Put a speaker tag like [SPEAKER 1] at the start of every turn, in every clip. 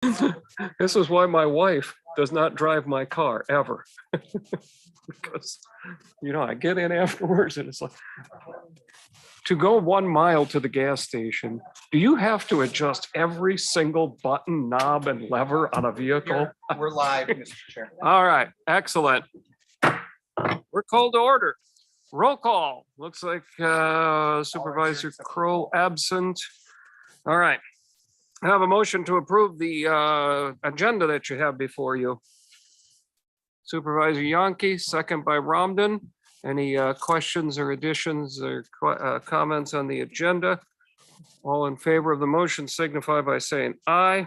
[SPEAKER 1] This is why my wife does not drive my car ever. Because, I get in afterwards and it's like, to go 1 mile to the gas station, do you have to adjust every single button, knob and lever on a vehicle?
[SPEAKER 2] We're live, Mr. Chair.
[SPEAKER 1] All right, excellent. We're called to order. Roll call. Looks like Supervisor Kroll absent. All right. I have a motion to approve the agenda that you have before you. Supervisor Yonke, second by Romden. Any questions or additions or comments on the agenda? All in favor of the motion signify by saying aye.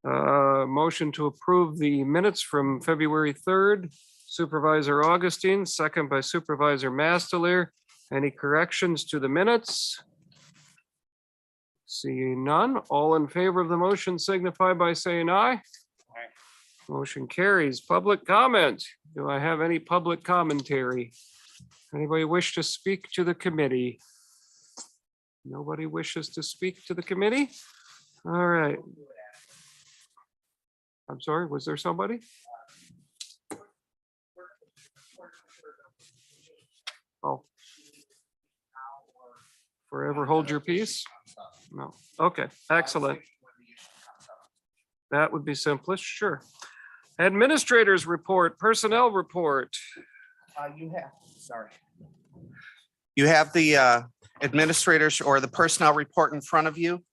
[SPEAKER 1] Motion to approve the minutes from February 3rd. Supervisor Augustine, second by Supervisor Mastalir. Any corrections to the minutes? Seeing none, all in favor of the motion signify by saying aye. Motion carries. Public comment. Do I have any public commentary? Anybody wish to speak to the committee? Nobody wishes to speak to the committee? All right. I'm sorry, was there somebody? Oh. Forever hold your peace? No. Okay, excellent. That would be simplest, sure. Administrators report, personnel report.
[SPEAKER 2] You have the administrators or the personnel report in front of you.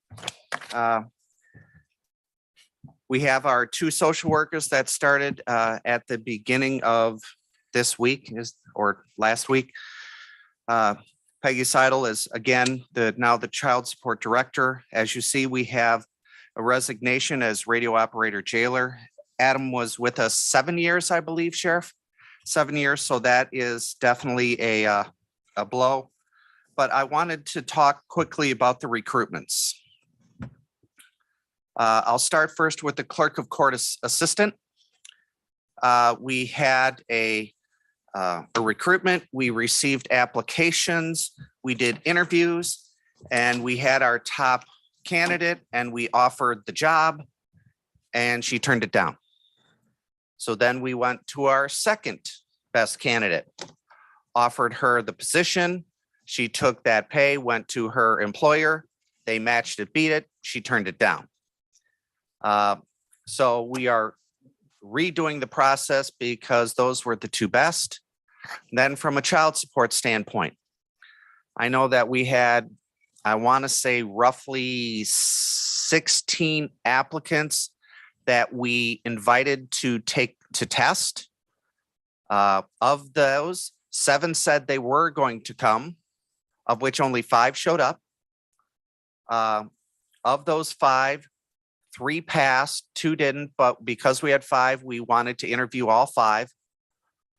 [SPEAKER 2] We have our 2 social workers that started at the beginning of this week or last week. Peggy Seidel is again now the child support director. As you see, we have a resignation as radio operator jailer. Adam was with us 7 years, I believe, Sheriff. 7 years, so that is definitely a blow. But I wanted to talk quickly about the recruitments. I'll start first with the clerk of court assistant. We had a recruitment. We received applications. We did interviews, and we had our top candidate, and we offered the job, and she turned it down. So then we went to our second best candidate, offered her the position. She took that pay, went to her employer. They matched it, beat it. She turned it down. So we are redoing the process because those were the 2 best. Then from a child support standpoint, I know that we had, I want to say roughly 16 applicants that we invited to take to test. Of those, 7 said they were going to come, of which only 5 showed up. Of those 5, 3 passed, 2 didn't, but because we had 5, we wanted to interview all 5.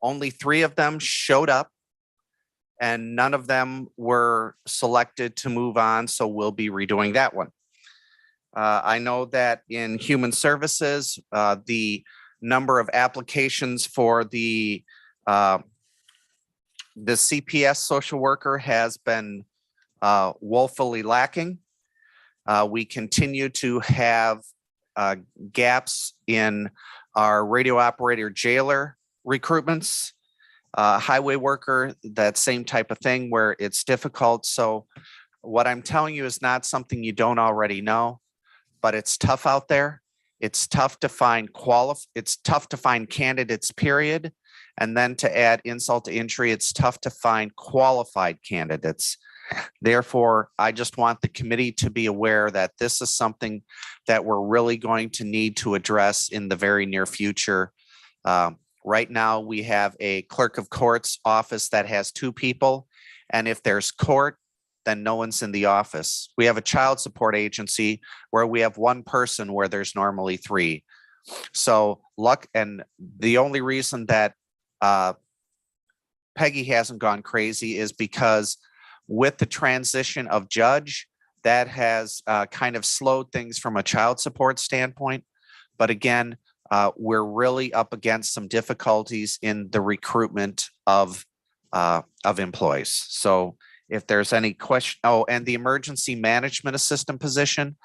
[SPEAKER 2] Only 3 of them showed up, and none of them were selected to move on, so we'll be redoing that one. I know that in human services, the number of applications for the CPS social worker has been woefully lacking. We continue to have gaps in our radio operator jailer recruitments, highway worker, that same type of thing where it's difficult. So what I'm telling you is not something you don't already know, but it's tough out there. It's tough to find it's tough to find candidates, period. And then to add insult to injury, it's tough to find qualified candidates. Therefore, I just want the committee to be aware that this is something that we're really going to need to address in the very near future. Right now, we have a clerk of court's office that has 2 people. And if there's court, then no one's in the office. We have a child support agency where we have 1 person where there's normally 3. So and the only reason that Peggy hasn't gone crazy is because with the transition of judge, that has kind of slowed things from a child support standpoint. But again, we're really up against some difficulties in the recruitment of employees. So if there's any question, and the emergency management assistant position,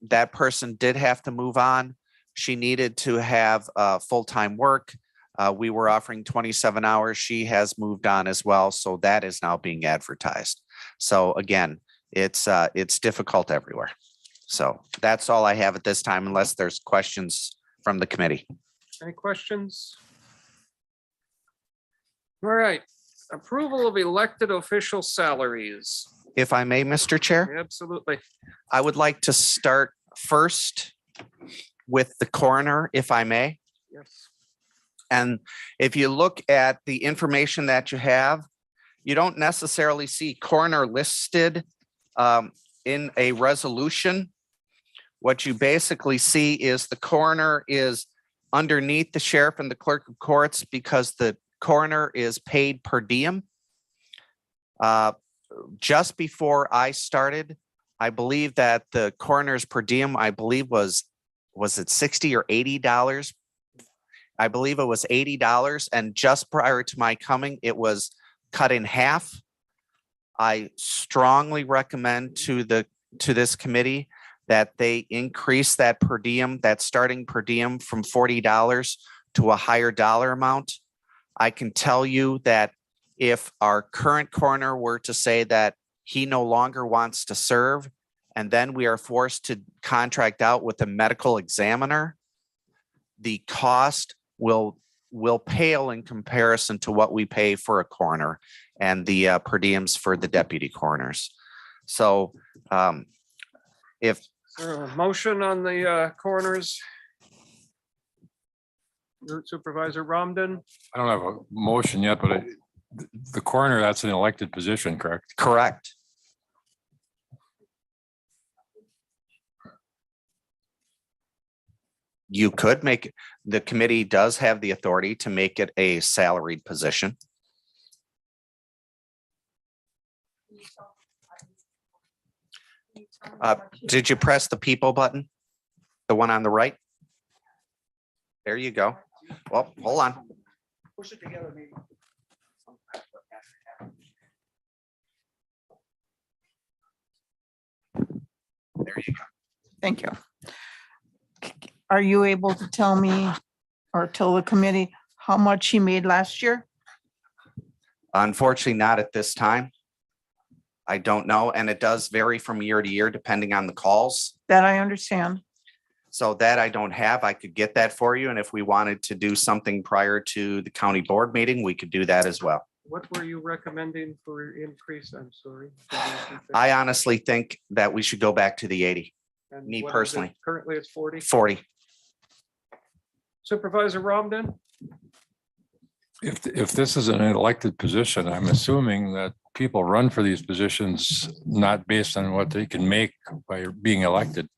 [SPEAKER 2] that person did have to move on. She needed to have full-time work. We were offering 27 hours. She has moved on as well. So that is now being advertised. So again, it's difficult everywhere. So that's all I have at this time, unless there's questions from the committee.
[SPEAKER 1] Any questions? All right, approval of elected official salaries.
[SPEAKER 2] If I may, Mr. Chair,
[SPEAKER 1] Absolutely.
[SPEAKER 2] I would like to start first with the coroner, if I may.
[SPEAKER 1] Yes.
[SPEAKER 2] And if you look at the information that you have, you don't necessarily see coroner listed in a resolution. What you basically see is the coroner is underneath the sheriff and the clerk of courts because the coroner is paid per diem. Just before I started, I believe that the coroner's per diem, I believe was it $60 or $80? I believe it was $80. And just prior to my coming, it was cut in half. I strongly recommend to this committee that they increase that per diem, that starting per diem from $40 to a higher dollar amount. I can tell you that if our current coroner were to say that he no longer wants to serve, and then we are forced to contract out with a medical examiner, the cost will pale in comparison to what we pay for a coroner and the per diems for the deputy coroners. So if
[SPEAKER 1] Motion on the coroners. Supervisor Romden,
[SPEAKER 3] I don't have a motion yet, but the coroner, that's an elected position, correct?
[SPEAKER 2] correct. You could make, the committee does have the authority to make it a salaried position. Did you press the people button? The one on the right? There you go. Well, hold on.
[SPEAKER 1] push it together, maybe.
[SPEAKER 2] There you go.
[SPEAKER 4] Thank you. Are you able to tell me or tell the committee how much he made last year?
[SPEAKER 2] Unfortunately, not at this time. I don't know, and it does vary from year to year depending on the calls.
[SPEAKER 4] That I understand.
[SPEAKER 2] So that I don't have. I could get that for you. And if we wanted to do something prior to the county board meeting, we could do that as well.
[SPEAKER 1] What were you recommending for increase? I'm sorry.
[SPEAKER 2] I honestly think that we should go back to the 80,
[SPEAKER 1] And
[SPEAKER 2] me
[SPEAKER 1] what is it?
[SPEAKER 2] personally.
[SPEAKER 1] Currently it's 40.
[SPEAKER 2] 40.
[SPEAKER 1] Supervisor Romden?
[SPEAKER 3] If this is an elected position, I'm assuming that people run for these positions not based on what they can make by being elected.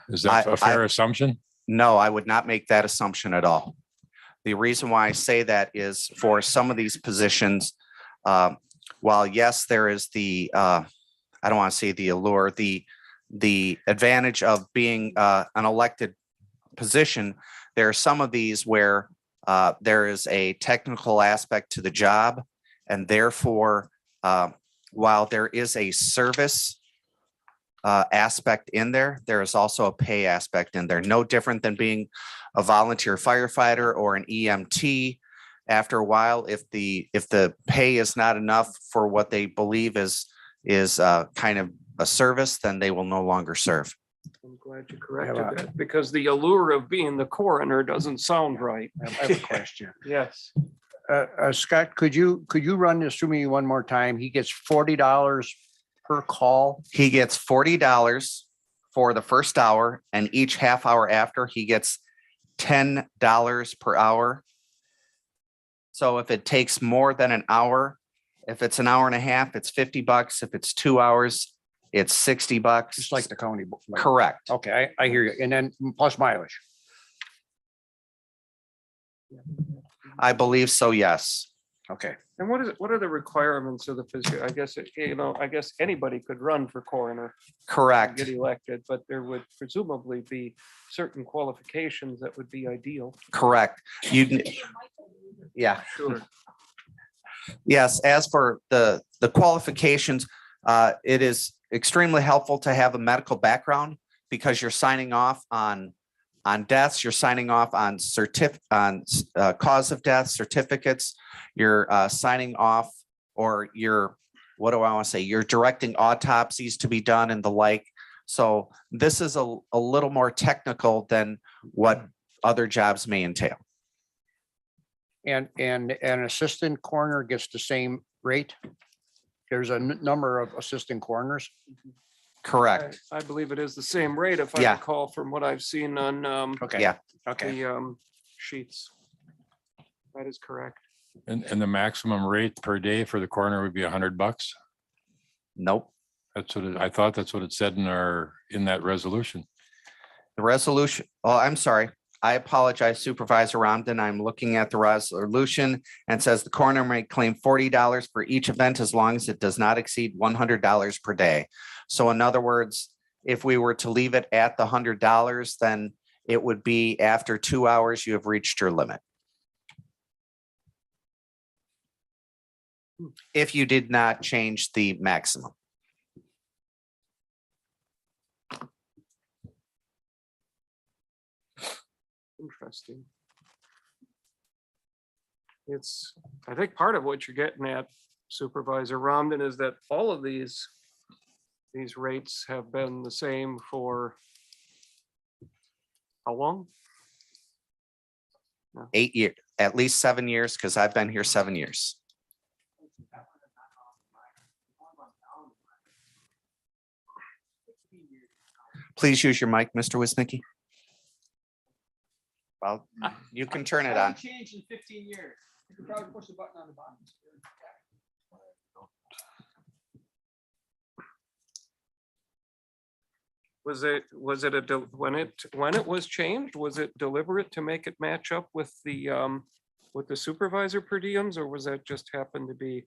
[SPEAKER 3] Is that a fair assumption?
[SPEAKER 2] No, I would not make that assumption at all. The reason why I say that is for some of these positions, while yes, there is the, I don't want to say the allure, the advantage of being an elected position, there are some of these where there is a technical aspect to the job, and therefore, while there is a service aspect in there, there is also a pay aspect in there. No different than being a volunteer firefighter or an EMT. After a while, if the pay is not enough for what they believe is kind of a service, then they will no longer serve.
[SPEAKER 1] I'm glad you corrected that because the allure of being the coroner doesn't sound right.
[SPEAKER 5] I have a question.
[SPEAKER 1] Yes.
[SPEAKER 5] Scott, could you run this through me one more time? He gets $40 per call.
[SPEAKER 2] He gets $40 for the first hour, and each half hour after he gets $10 per hour. So if it takes more than an hour, if it's an hour and a half, it's $50. If it's 2 hours, it's $60.
[SPEAKER 5] Just like the county.
[SPEAKER 2] Correct.
[SPEAKER 5] Okay, I hear you. And then plus mileage.
[SPEAKER 2] I believe so, yes.
[SPEAKER 5] Okay.
[SPEAKER 1] And what are the requirements of the position? I guess, I guess anybody could run for coroner and
[SPEAKER 2] Correct.
[SPEAKER 1] get elected, but there would presumably be certain qualifications that would be ideal.
[SPEAKER 2] Correct. Yeah.
[SPEAKER 1] Sure.
[SPEAKER 2] Yes, as for the qualifications, it is extremely helpful to have a medical background because you're signing off on deaths, you're signing off on cause of death certificates, you're signing off, or you're, what do I want to say? You're directing autopsies to be done and the like. So this is a little more technical than what other jobs may entail.
[SPEAKER 5] And an assistant coroner gets the same rate? There's a number of assistant coroners.
[SPEAKER 2] Correct.
[SPEAKER 1] I believe it is the same rate if I
[SPEAKER 2] Yeah.
[SPEAKER 1] recall from what I've seen on
[SPEAKER 5] Okay.
[SPEAKER 2] Yeah.
[SPEAKER 5] Okay.
[SPEAKER 1] the sheets. That is correct.
[SPEAKER 3] And the maximum rate per day for the coroner would be $100.
[SPEAKER 2] Nope.
[SPEAKER 3] That's what I thought that's what it said in that resolution.
[SPEAKER 2] The resolution, oh, I'm sorry. I apologize, Supervisor Ramden. I'm looking at the resolution and says the coroner may claim $40 for each event as long as it does not exceed $100 per day. So in other words, if we were to leave it at the $100, then it would be after 2 hours, you have reached your limit. If you did not change the maximum.
[SPEAKER 1] Interesting. It's, I think part of what you're getting at, Supervisor Ramden, is that all of these rates have been the same for how long?
[SPEAKER 2] 8 years, at least 7 years, because I've been here 7 years. Please use your mic, Mr. Wisnicki. Well, you can turn it on.
[SPEAKER 6] Changed in 15 years. You could probably push the button on the bottom.
[SPEAKER 1] Was it when it was changed, was it deliberate to make it match up with the supervisor per diems, or was that just happened to be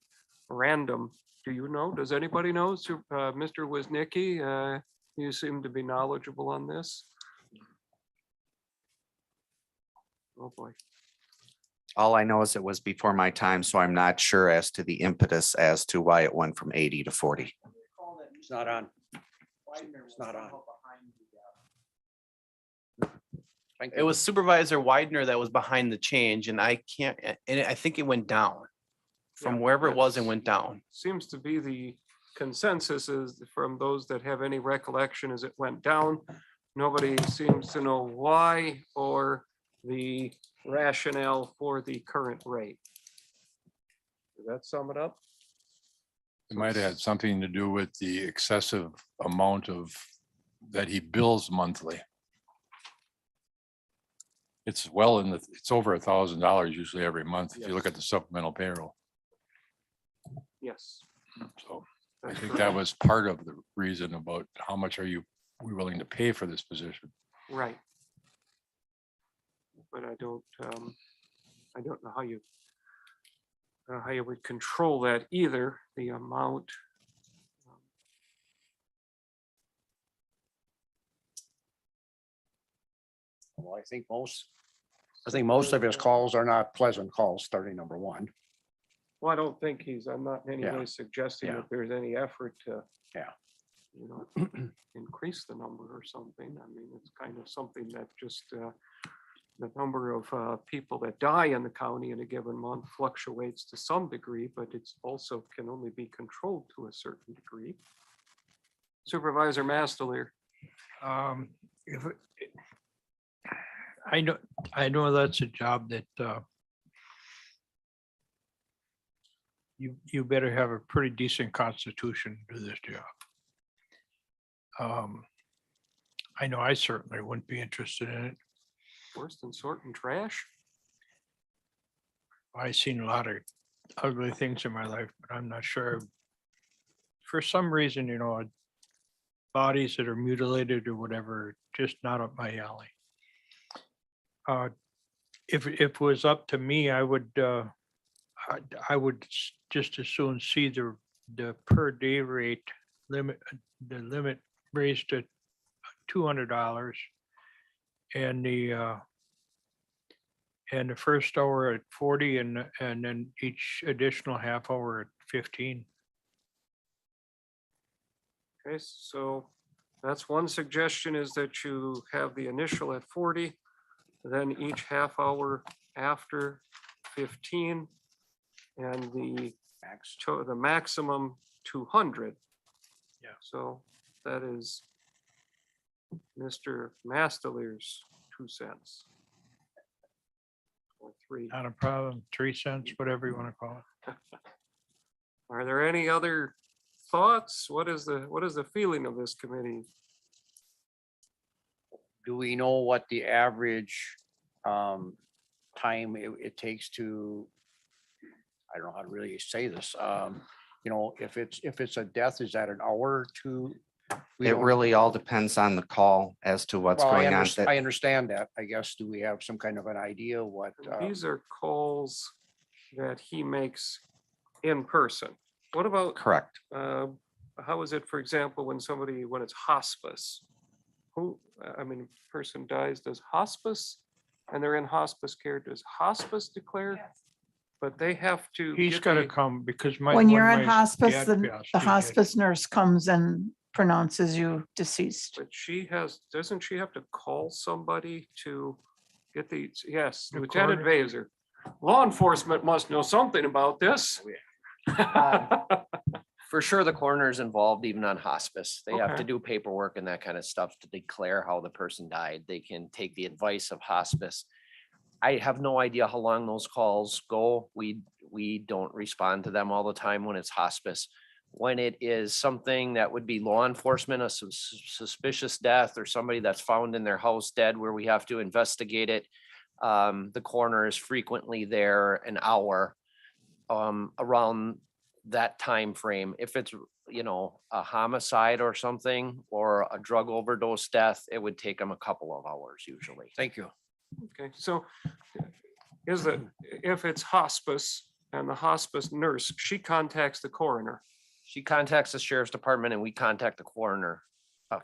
[SPEAKER 1] random? Do you know? Does anybody know? Mr. Wisnicki, you seem to be knowledgeable on this. Oh, boy.
[SPEAKER 2] All I know is it was before my time, so I'm not sure as to the impetus as to why it went from 80 to 40.
[SPEAKER 5] It's not on. It's not on. Thank
[SPEAKER 7] It
[SPEAKER 5] you.
[SPEAKER 7] was Supervisor Widener that was behind the change and I can't, and I think it went down. From
[SPEAKER 1] Yeah,
[SPEAKER 7] wherever it was, it
[SPEAKER 1] that's-
[SPEAKER 7] went down.
[SPEAKER 1] Seems to be the consensus is from those that have any recollection as it went down. Nobody seems to know why or the rationale for the current rate. Does that sum it up?
[SPEAKER 3] It might have had something to do with the excessive amount that he bills monthly. It's it's over $1,000 usually every month if you look at the supplemental payroll.
[SPEAKER 1] Yes.
[SPEAKER 3] So I think that was part of the reason about how much we willing to pay for this position.
[SPEAKER 1] Right. But I don't know how you would control that either, the amount.
[SPEAKER 5] Well, I think most of his calls are not pleasant calls, starting number one.
[SPEAKER 1] Well, I don't think I'm not in any
[SPEAKER 5] Yeah.
[SPEAKER 1] way suggesting
[SPEAKER 5] Yeah.
[SPEAKER 1] that there's any effort to.
[SPEAKER 5] Yeah.
[SPEAKER 1] You know, increase the number or something. I mean, it's kind of something that just, the number of people that die in the county in a given month fluctuates to some degree, but it's also can only be controlled to a certain degree. Supervisor Masteler.
[SPEAKER 8] If I know that's a job that you better have a pretty decent constitution to do this job. I know I certainly wouldn't be interested in it.
[SPEAKER 1] Worse than sorting trash?
[SPEAKER 8] I've seen a lot of ugly things in my life, but I'm not sure. For some reason, bodies that are mutilated or whatever, just not up my alley. If it was up to me, I would just as soon see the per day rate limit, the limit raised to $200 and the first hour at 40 and then each additional half hour at 15.
[SPEAKER 1] Okay, so that's one suggestion, is that you have the initial at 40, then each half hour after 15, and the the maximum 200.
[SPEAKER 8] Yeah.
[SPEAKER 1] So that is Mr. Masteler's 2 cents. Or 3.
[SPEAKER 8] Not a problem. 3 cents, whatever you want to call it.
[SPEAKER 1] Are there any other thoughts? What is the feeling of this committee?
[SPEAKER 5] Do we know what the average time it takes to, I don't know how to really say this, you know, if it's a death, is that an hour or two? We
[SPEAKER 2] It
[SPEAKER 5] don't-
[SPEAKER 2] really all depends on the call as to what's
[SPEAKER 5] Well,
[SPEAKER 2] going on.
[SPEAKER 5] I understand that. I guess, do we have some kind of an idea what?
[SPEAKER 1] These are calls that he makes in person. What about,
[SPEAKER 2] Correct.
[SPEAKER 1] how is it, for example, when it's hospice? Who, I mean, person dies, does hospice, and they're in hospice care, does hospice declare? But they have to.
[SPEAKER 8] He's
[SPEAKER 1] get
[SPEAKER 8] got to
[SPEAKER 1] the-
[SPEAKER 8] come because my.
[SPEAKER 4] When you're
[SPEAKER 8] my
[SPEAKER 4] in hospice,
[SPEAKER 8] dad
[SPEAKER 4] the
[SPEAKER 8] passed,
[SPEAKER 4] the
[SPEAKER 8] he had-
[SPEAKER 4] hospice nurse comes and pronounces you deceased.
[SPEAKER 1] But doesn't she have to call somebody to get these? Yes,
[SPEAKER 8] The
[SPEAKER 1] Lieutenant
[SPEAKER 8] coroner.
[SPEAKER 1] Vaser. Law enforcement must know something about this.
[SPEAKER 9] For sure, the coroner is involved even on hospice. They have
[SPEAKER 1] Okay.
[SPEAKER 9] to do paperwork and that kind of stuff to declare how the person died. They can take the advice of hospice. I have no idea how long those calls go. We don't respond to them all the time when it's hospice. When it is something that would be law enforcement, a suspicious death or somebody that's found in their house dead where we have to investigate it. The coroner is frequently there an hour around that time frame. If it's, you know, a homicide or something or a drug overdose death, it would take them a couple of hours usually.
[SPEAKER 5] Thank you.
[SPEAKER 1] Okay, so if it's hospice and the hospice nurse, she contacts the coroner.
[SPEAKER 9] She contacts the sheriff's department and we contact the coroner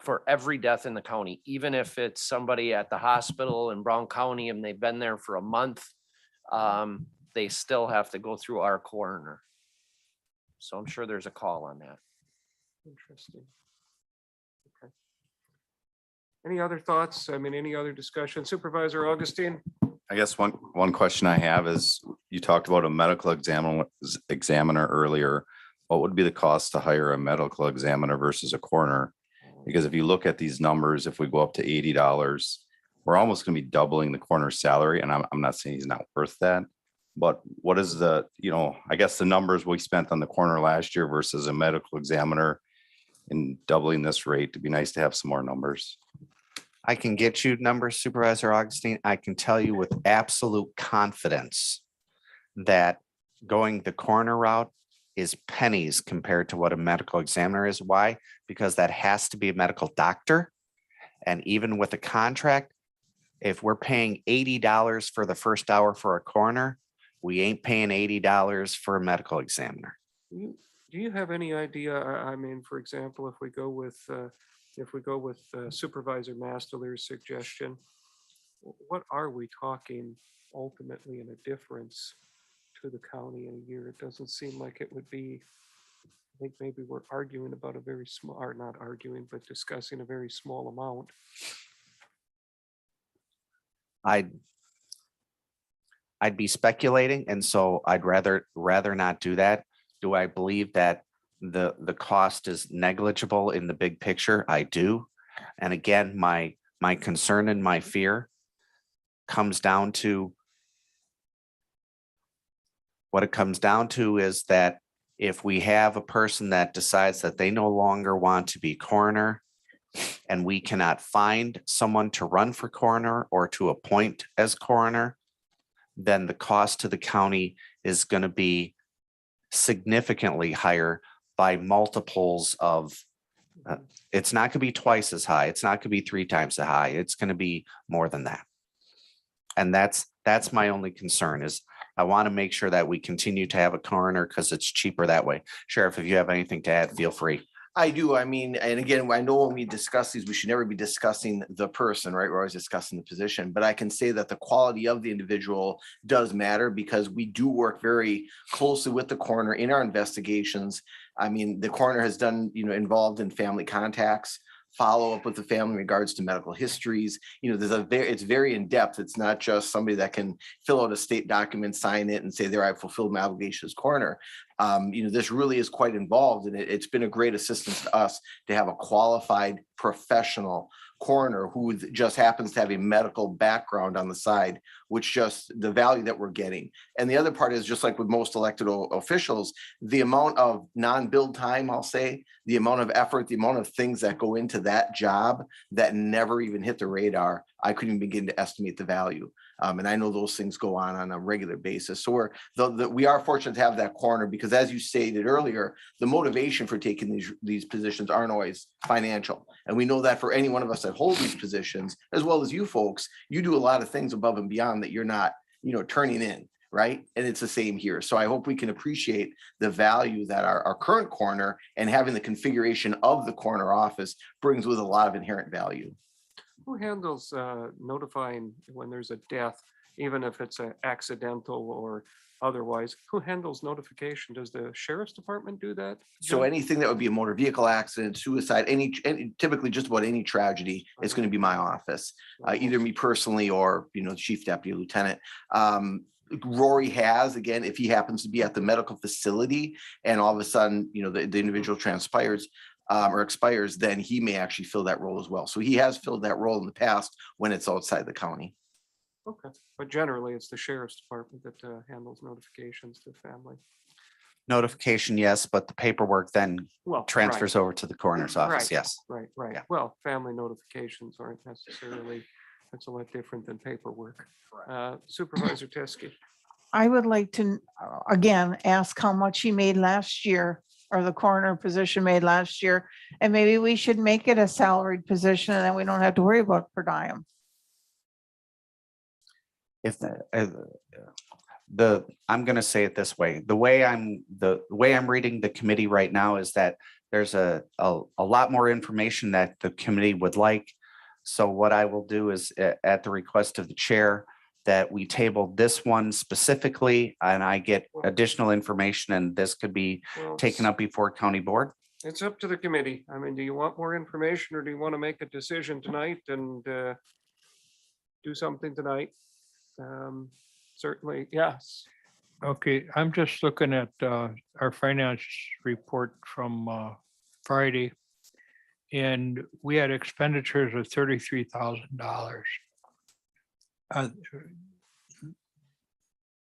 [SPEAKER 9] for every death in the county, even if it's somebody at the hospital in Brown County and they've been there for a month. They still have to go through our coroner. So I'm sure there's a call on that.
[SPEAKER 1] Interesting. Okay. Any other thoughts? I mean, any other discussion? Supervisor Augustine?
[SPEAKER 10] I guess one question I have is, you talked about a medical examiner earlier. What would be the cost to hire a medical examiner versus a coroner? Because if you look at these numbers, if we go up to $80, we're almost going to be doubling the coroner's salary. And I'm not saying he's not worth that. But what is the, you know, I guess the numbers we spent on the coroner last year versus a medical examiner in doubling this rate? It'd be nice to have some more numbers.
[SPEAKER 2] I can get you numbers, Supervisor Augustine. I can tell you with absolute confidence that going the coroner route is pennies compared to what a medical examiner is. Why? Because that has to be a medical doctor. And even with a contract, if we're paying $80 for the first hour for a coroner, we ain't paying $80 for a medical examiner.
[SPEAKER 1] Do you have any idea? I mean, for example, if we go with Supervisor Masteler's suggestion, what are we talking ultimately in a difference to the county in a year? It doesn't seem like it would be. I think maybe we're arguing about a very small, or not arguing, but discussing a very small amount.
[SPEAKER 2] I'd be speculating, and so I'd rather not do that. Do I believe that the cost is negligible in the big picture? I do. And again, my concern and my fear comes down to what it comes down to is that if we have a person that decides that they no longer want to be coroner, and we cannot find someone to run for coroner or to appoint as coroner, then the cost to the county is going to be significantly higher by multiples of, it's not going to be twice as high. It's not going to be 3 times as high. It's going to be more than that. And that's my only concern is I want to make sure that we continue to have a coroner because it's cheaper that way. Sheriff, if you have anything to add, feel free.
[SPEAKER 7] I do. I mean, and again, I know when we discuss these, we should never be discussing the person, right? We're always discussing the position, but I can say that the quality of the individual does matter because we do work very closely with the coroner in our investigations. I mean, the coroner has done, involved in family contacts, follow up with the family in regards to medical histories. It's very in depth. It's not just somebody that can fill out a state document, sign it and say, there, I fulfilled my obligation as coroner. This really is quite involved, and it's been a great assistance to us to have a qualified professional coroner who just happens to have a medical background on the side, which just the value that we're getting. And the other part is just like with most elected officials, the amount of non-billed time, I'll say, the amount of effort, the amount of things that go into that job that never even hit the radar, I couldn't even begin to estimate the value. And I know those things go on a regular basis. So we are fortunate to have that coroner because, as you stated earlier, the motivation for taking these positions aren't always financial. And we know that for any one of us that hold these positions, as well as you folks, you do a lot of things above and beyond that you're not, turning in, right? And it's the same here. So I hope we can appreciate the value that our current coroner and having the configuration of the coroner office brings with a lot of inherent value.
[SPEAKER 1] Who handles notifying when there's a death, even if it's an accidental or otherwise? Who handles notification? Does the sheriff's department do that?
[SPEAKER 7] So anything that would be a motor vehicle accident, suicide, any typically just about any tragedy, it's going to be my office, either me personally or, chief deputy, lieutenant. Rory has, again, if he happens to be at the medical facility and all of a sudden, the individual transpires, or expires, then he may actually fill that role as well. So he has filled that role in the past when it's outside the county.
[SPEAKER 1] Okay, but generally it's the sheriff's department that handles notifications to family.
[SPEAKER 2] Notification, yes, but the paperwork then
[SPEAKER 1] Well,
[SPEAKER 2] transfers over to the coroner's office,
[SPEAKER 1] Right.
[SPEAKER 2] yes.
[SPEAKER 1] Right.
[SPEAKER 2] Yeah.
[SPEAKER 1] Well, family notifications aren't necessarily, that's a lot different than paperwork. Supervisor Teske.
[SPEAKER 4] I would like to, again, ask how much he made last year, or the coroner position made last year. And maybe we should make it a salaried position and then we don't have to worry about per diem.
[SPEAKER 2] If I'm going to say it this way, the way I'm reading the committee right now is that there's a lot more information that the committee would like. So what I will do is at the request of the chair, that we table this one specifically and I get additional information and this could be taken up before county board.
[SPEAKER 1] It's up to the committee. I mean, do you want more information or do you want to make a decision tonight and do something tonight? Certainly, yes.
[SPEAKER 8] Okay, I'm just looking at our finance report from Friday. And we had expenditures of $33,000.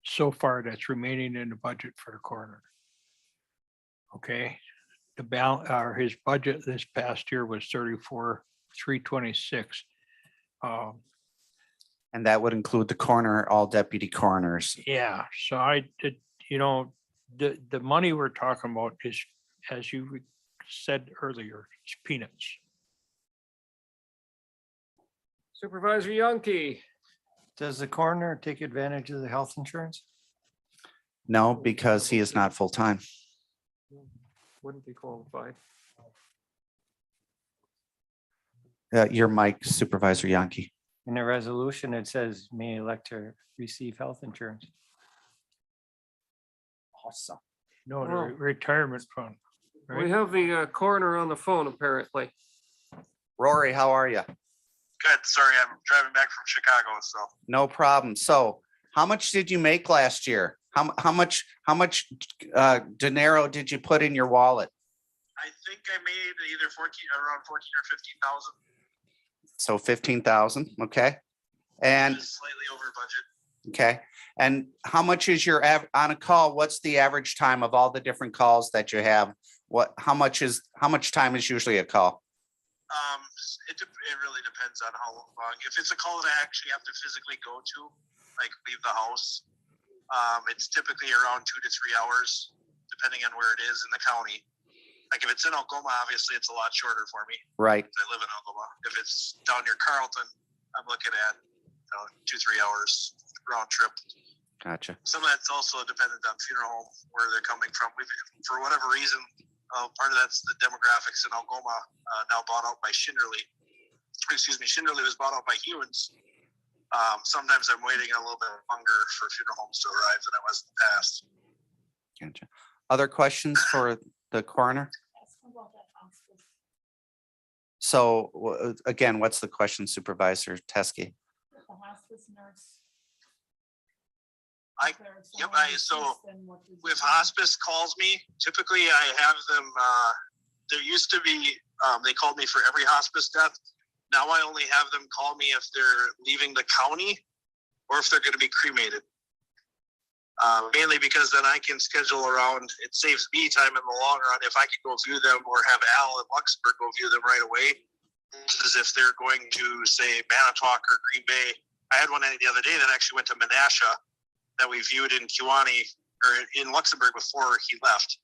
[SPEAKER 8] So far, that's remaining in the budget for the coroner. Okay, the balance, his budget this past year was 34,326.
[SPEAKER 2] And that would include the coroner, all deputy coroners.
[SPEAKER 8] Yeah, so the money we're talking about is, as you said earlier, it's peanuts.
[SPEAKER 1] Supervisor Yonke.
[SPEAKER 6] Does the coroner take advantage of the health insurance?
[SPEAKER 2] No, because he is not full-time.
[SPEAKER 1] Wouldn't be qualified.
[SPEAKER 2] Your mic, Supervisor Yonke.
[SPEAKER 6] In the resolution, it says may elect to receive health insurance.
[SPEAKER 7] Awesome.
[SPEAKER 8] No, the
[SPEAKER 1] Oh.
[SPEAKER 8] retirement fund.
[SPEAKER 1] We
[SPEAKER 8] Right?
[SPEAKER 1] have the coroner on the phone, apparently.
[SPEAKER 2] Rory, how are you?
[SPEAKER 11] Good. Sorry, I'm driving back from Chicago, so
[SPEAKER 2] No problem. So how much did you make last year? How much dinero did you put in your wallet?
[SPEAKER 11] I think I made either around 14 or 15,000.
[SPEAKER 2] So 15,000, okay. And
[SPEAKER 11] Just slightly over budget.
[SPEAKER 2] okay. And how much is your on a call? What's the average time of all the different calls that you have? How much time is usually a call?
[SPEAKER 11] It really depends on how long. If it's a call that I actually have to physically go to, like leave the house, it's typically around 2 to 3 hours, depending on where it is in the county. Like if it's in Algoma, obviously it's a lot shorter for me.
[SPEAKER 2] Right.
[SPEAKER 11] I live in Algoma. If it's down near Carlton, I'm looking at 2, 3 hours round trip.
[SPEAKER 2] Gotcha.
[SPEAKER 11] Some of that's also dependent on funeral home where they're coming from. For whatever reason, Part of that's the demographics in Algoma, now bought out by Schinderly. Excuse me, Schinderly was bought out by Hewens. Sometimes I'm waiting a little bit longer for funeral homes to arrive than I was in the past.
[SPEAKER 2] Gotcha. Other questions for the coroner? So again, what's the question, Supervisor Teskey?
[SPEAKER 11] So if hospice calls me, typically I have them, there used to be, they called me for every hospice death. Now I only have them call me if they're leaving the county or if they're going to be cremated. Mainly because then I can schedule around, it saves me time in the long run if I could go view them or have Al in Luxembourg go view them right away. As if they're going to say Manitowoc or Green Bay. I had one the other day that actually went to Menasha that we viewed in Kewanee or in Luxembourg before he left.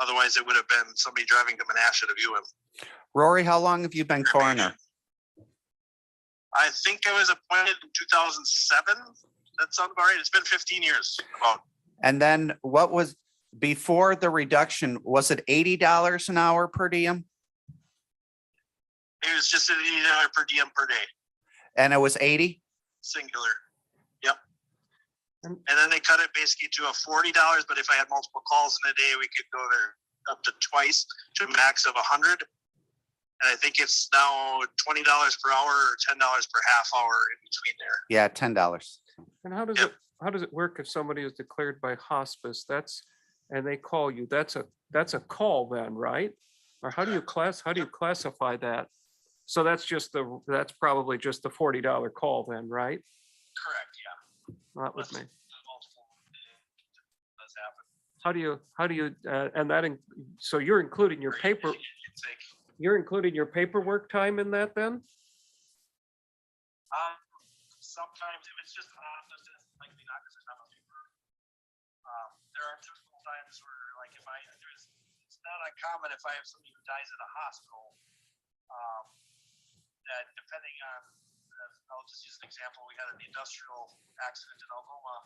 [SPEAKER 11] Otherwise it would have been somebody driving to Menasha to view him.
[SPEAKER 2] Rory, how long have you been coroner?
[SPEAKER 11] I think I was appointed in 2007. That sounds about right. It's been 15 years about.
[SPEAKER 2] And then what was before the reduction? Was it $80 an hour per diem?
[SPEAKER 11] It was just an $80 per diem per day,
[SPEAKER 2] And it was 80?
[SPEAKER 11] singular. Yep. And then they cut it basically to a $40, but if I had multiple calls in a day, we could go there up to twice to a max of 100. And I think it's now $20 per hour or $10 per half hour in between there.
[SPEAKER 2] Yeah, $10.
[SPEAKER 1] And how does it work if somebody is declared by hospice? And they call you, that's a call then, right? Or how do you classify that? So that's probably just the $40 call then, right?
[SPEAKER 11] Correct, yeah.
[SPEAKER 1] Not with me.
[SPEAKER 11] Multiple does happen.
[SPEAKER 1] How do you, and that, so you're including your paper, you're including your paperwork time in that then?
[SPEAKER 11] Sometimes if it's just an office, it's likely not because there's not a paper. There are typical times where, like, it's not uncommon if I have somebody who dies at a hospital. That depending on, I'll just use an example. We had an industrial accident in Algoma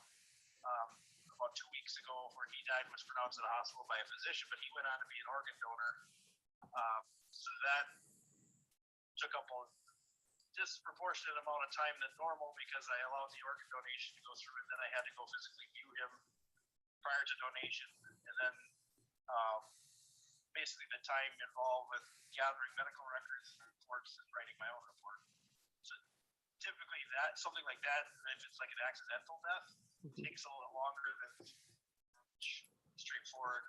[SPEAKER 11] about 2 weeks ago where he died and was pronounced at a hospital by a physician, but he went on to be an organ donor. So that took up a disproportionate amount of time than normal because I allowed the organ donation to go through and then I had to go physically view him prior to donation. And then basically the time involved with gathering medical records and reports and writing my own report. So typically something like that, if it's like an accidental death, takes a little bit longer than straightforward.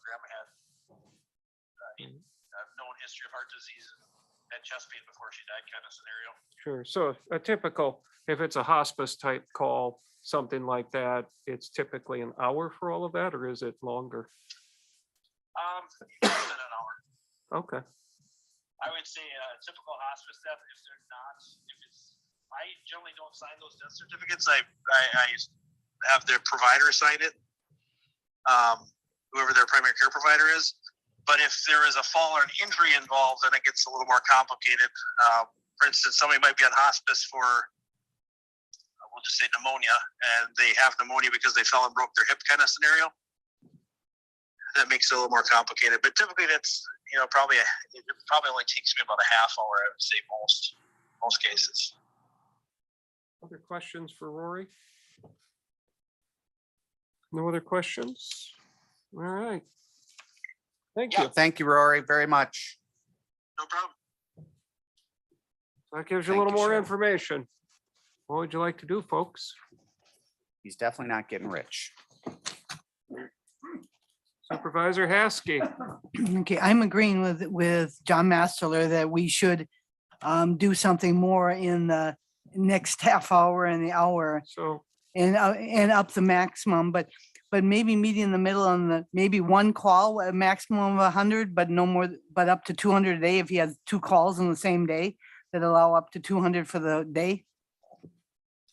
[SPEAKER 11] Grandma had a known history of heart disease and chest pain before she died kind of scenario.
[SPEAKER 1] Sure. So a typical, if it's a hospice type call, something like that, it's typically an hour for all of that, or is it longer?
[SPEAKER 11] Less than an hour.
[SPEAKER 1] Okay.
[SPEAKER 11] I would say a typical hospice death, I generally don't sign those death certificates. I have their provider sign it, whoever their primary care provider is. But if there is a fall or an injury involved, then it gets a little more complicated. For instance, somebody might be on hospice for, we'll just say pneumonia, and they have pneumonia because they fell and broke their hip kind of scenario. That makes it a little more complicated. But typically that's, it probably only takes me about a half hour, I would say most cases.
[SPEAKER 1] Other questions for Rory? No other questions? All right. Thank you.
[SPEAKER 2] Thank you, Rory, very much.
[SPEAKER 11] No problem.
[SPEAKER 1] That gives you a
[SPEAKER 2] Thank
[SPEAKER 1] little
[SPEAKER 2] you,
[SPEAKER 1] more
[SPEAKER 2] Sheriff.
[SPEAKER 1] information. What would you like to do, folks?
[SPEAKER 2] He's definitely not getting rich.
[SPEAKER 1] Supervisor Haskey.
[SPEAKER 12] Okay, I'm agreeing with John Masterler that we should do something more in the next half hour and the hour
[SPEAKER 1] So
[SPEAKER 12] and up the maximum, but maybe meet in the middle on maybe one call, a maximum of 100, but no more, but up to 200 a day if he has 2 calls in the same day that allow up to 200 for the day.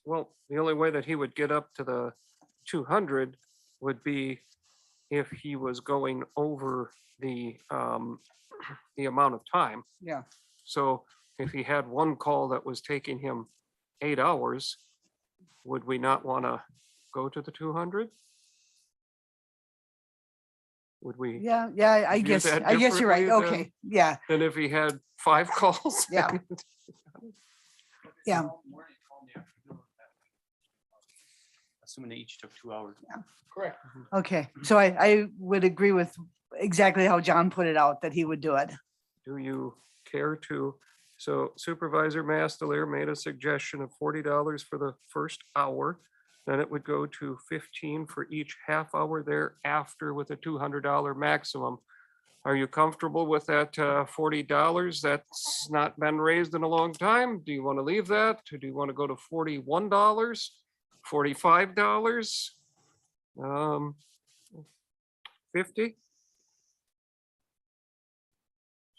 [SPEAKER 1] well, the only way that he would get up to the 200 would be if he was going over the amount of time.
[SPEAKER 12] Yeah.
[SPEAKER 1] So if he had one call that was taking him 8 hours, would we not want to go to the 200? Would we?
[SPEAKER 12] Yeah, I
[SPEAKER 1] view
[SPEAKER 12] guess,
[SPEAKER 1] that
[SPEAKER 12] you're right.
[SPEAKER 1] differently than-
[SPEAKER 12] Okay, yeah,
[SPEAKER 1] Than if he had 5 calls?
[SPEAKER 12] Yeah. yeah.
[SPEAKER 6] Assuming they each took 2 hours.
[SPEAKER 1] Correct.
[SPEAKER 12] Okay, so I would agree with exactly how John put it out, that he would do it.
[SPEAKER 1] Do you care to? So Supervisor Mastler made a suggestion of $40 for the first hour. Then it would go to 15 for each half hour thereafter with a $200 maximum. Are you comfortable with that $40? That's not been raised in a long time. Do you want to leave that? Or do you want to go to $41, $45? 50?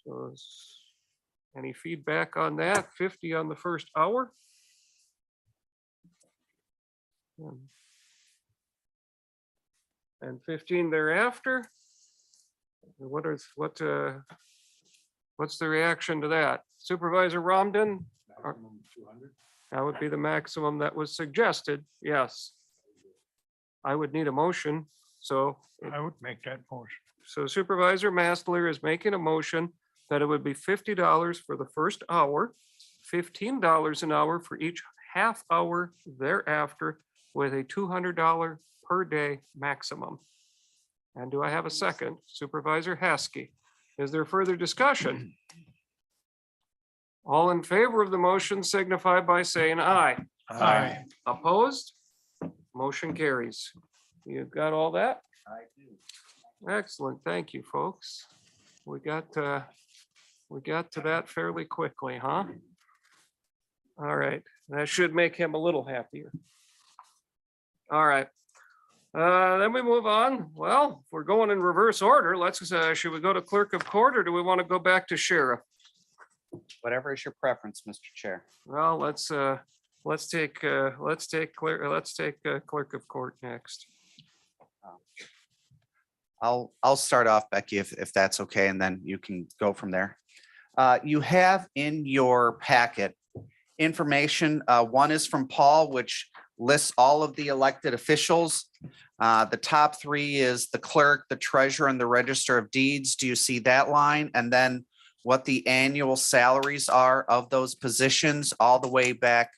[SPEAKER 1] So any feedback on that? 50 on the first hour? And 15 thereafter? What's the reaction to that? Supervisor Romden? That would be the maximum that was suggested, yes. I would need a motion, so.
[SPEAKER 8] I would make that motion.
[SPEAKER 1] So Supervisor Mastler is making a motion that it would be $50 for the first hour, $15 an hour for each half hour thereafter, with a $200 per day maximum. And do I have a second? Supervisor Haskey. Is there further discussion? All in favor of the motion signify by saying aye.
[SPEAKER 8] Aye.
[SPEAKER 1] Opposed? Motion carries. You got all that?
[SPEAKER 5] I do.
[SPEAKER 1] Excellent. Thank you, folks. We got to that fairly quickly, huh? All right. That should make him a little happier. All right. Then we move on. Well, if we're going in reverse order, should we go to clerk of court or do we want to go back to sheriff?
[SPEAKER 2] Whatever is your preference, Mr. Chair.
[SPEAKER 1] Well, let's take clerk of court next.
[SPEAKER 2] I'll start off, Becky, if that's okay, and then you can go from there. You have in your packet information. One is from Paul, which lists all of the elected officials. The top 3 is the clerk, the treasurer, and the register of deeds. Do you see that line? And then what the annual salaries are of those positions all the way back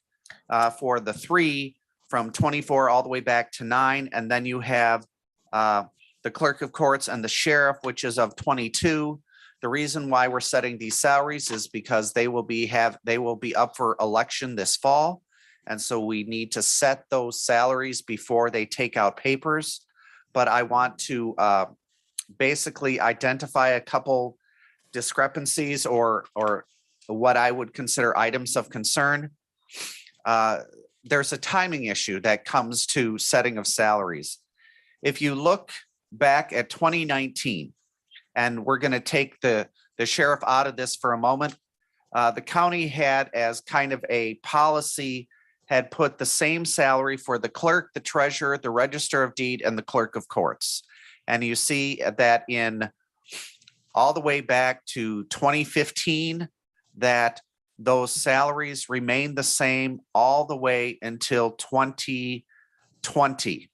[SPEAKER 2] for the 3 from 24 all the way back to 9. And then you have the clerk of courts and the sheriff, which is of 22. The reason why we're setting these salaries is because they will be up for election this fall. And so we need to set those salaries before they take out papers. But I want to basically identify a couple discrepancies or what I would consider items of concern. There's a timing issue that comes to setting of salaries. If you look back at 2019, and we're going to take the sheriff out of this for a moment, the county had as kind of a policy, had put the same salary for the clerk, the treasurer, the register of deed, and the clerk of courts. And you see that in all the way back to 2015, that those salaries remained the same all the way until 2020.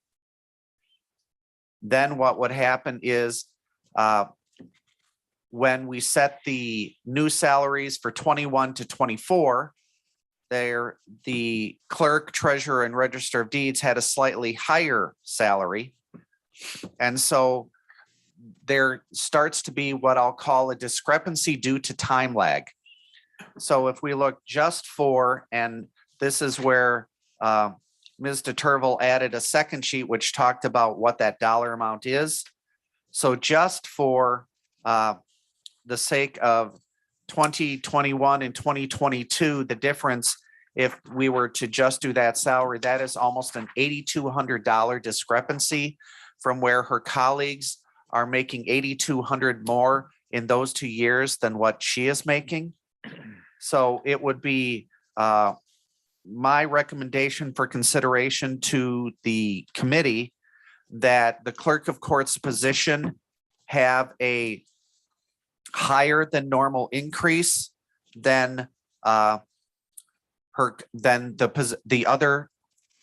[SPEAKER 2] Then what would happen is when we set the new salaries for 21 to 24, the clerk, treasurer, and register of deeds had a slightly higher salary. And so there starts to be what I'll call a discrepancy due to time lag. So if we look just for, and this is where Ms. DeTurville added a second sheet which talked about what that dollar amount is. So just for the sake of 2021 and 2022, the difference, if we were to just do that salary, that is almost an $8,200 discrepancy from where her colleagues are making $8,200 more in those 2 years than what she is making. So it would be my recommendation for consideration to the committee that the clerk of courts position have a higher than normal increase than the other